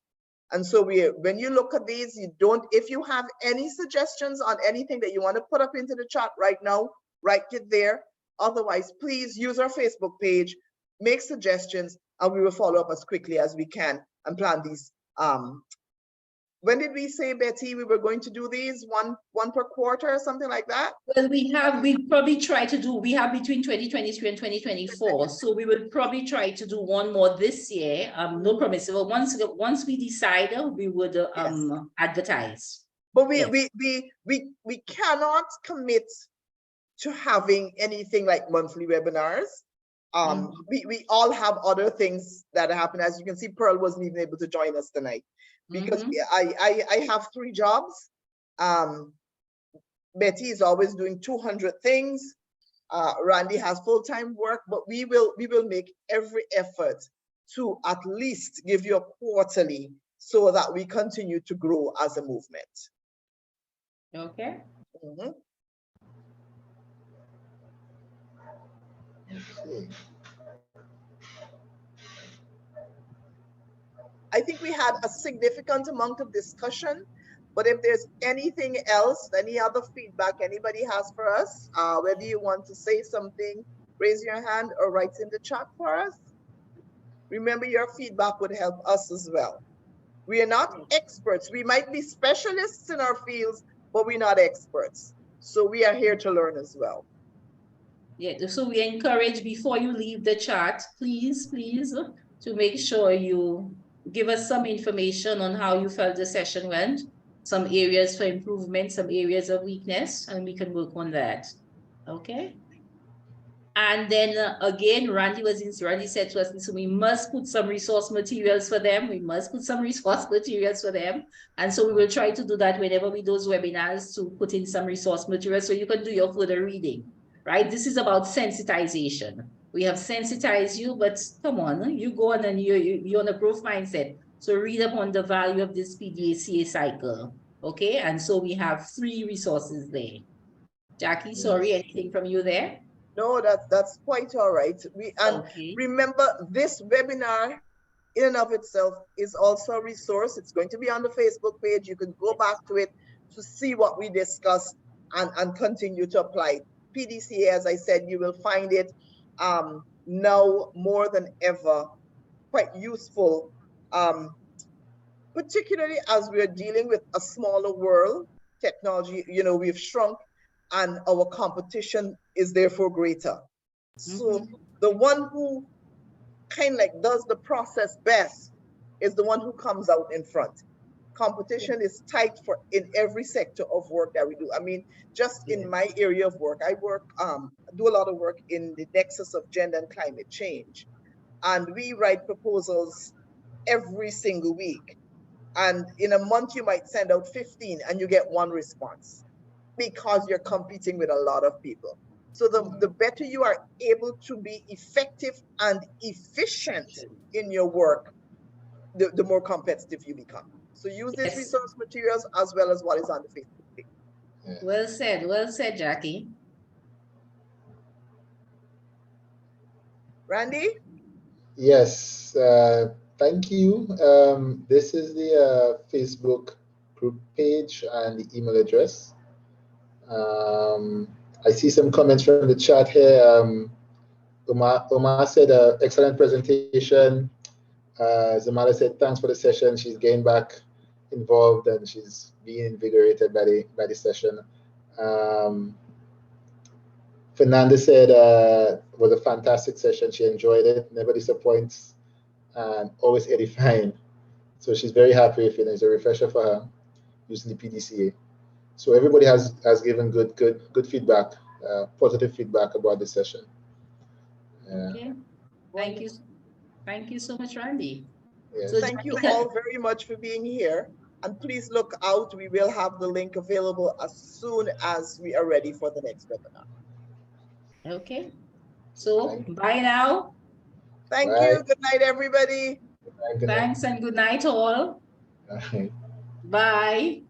Speaker 1: And so when you look at these, if you have any suggestions on anything that you want to put up into the chat right now, write it there. Otherwise, please use our Facebook page, make suggestions, and we will follow up as quickly as we can and plan these. When did we say, Betty, we were going to do these one per quarter or something like that?
Speaker 2: Well, we probably try to do, we have between 2023 and 2024. So we will probably try to do one more this year. No promise. So once we decide, we would advertise.
Speaker 1: But we cannot commit to having anything like monthly webinars. We all have other things that happen. As you can see, Pearl wasn't even able to join us tonight because I have 3 jobs. Betty is always doing 200 things. Randy has full-time work, but we will make every effort to at least give you a quarterly so that we continue to grow as a movement.
Speaker 2: Okay.
Speaker 3: Okay.
Speaker 1: I think we had a significant amount of discussion, but if there's anything else, any other feedback anybody has for us, whether you want to say something, raise your hand or write in the chat for us. Remember, your feedback would help us as well. We are not experts. We might be specialists in our fields, but we're not experts. So we are here to learn as well.
Speaker 2: Yeah, so we encourage, before you leave the chat, please, to make sure you give us some information on how you felt the session went, some areas for improvement, some areas of weakness, and we can work on that. Okay. And then again, Randy said to us, so we must put some resource materials for them. We must put some resource materials for them. And so we will try to do that whenever we do those webinars, to put in some resource materials so you can do your further reading, right? This is about sensitization. We have sensitized you, but come on, you go on and you're on a growth mindset. So read up on the value of this PDCA cycle, okay? And so we have 3 resources there. Jackie, sorry, anything from you there?
Speaker 1: No, that's quite all right.
Speaker 2: Okay.
Speaker 1: Remember, this webinar in and of itself is also a resource. It's going to be on the Facebook page. You can go back to it to see what we discussed and continue to apply. PDCA, as I said, you will find it now more than ever quite useful, particularly as we're dealing with a smaller world. Technology, we've shrunk, and our competition is therefore greater. So the one who kind of like does the process best is the one who comes out in front. Competition is tight in every sector of work that we do. I mean, just in my area of work, I do a lot of work in the nexus of gender and climate change. And we write proposals every single week. And in a month, you might send out 15 and you get 1 response, because you're competing with a lot of people. So the better you are able to be effective and efficient in your work, the more competitive you become. So use these resource materials as well as what is on the Facebook page.
Speaker 2: Yeah. Well said, Jackie.
Speaker 1: Randy?
Speaker 3: Yes, thank you. This is the Facebook group page and the email address. I see some comments from the chat here. Omar said, excellent presentation. Zamala said, thanks for the session. She's getting back involved and she's being invigorated by the session. Fernanda said, it was a fantastic session. She enjoyed it, never disappoints, and always edifying. So she's very happy if it's a refresher for her using the PDCA. So everybody has given good feedback, positive feedback about the session.
Speaker 2: Okay. Thank you so much, Randy.
Speaker 3: Yes.
Speaker 2: So
Speaker 1: thank you all very much for being here. And please look out. We will have the link available as soon as we are ready for the next webinar.
Speaker 2: Okay. So bye now.
Speaker 1: Thank you. Good night, everybody.
Speaker 2: Thanks and good night all. Bye.
Speaker 3: Bye.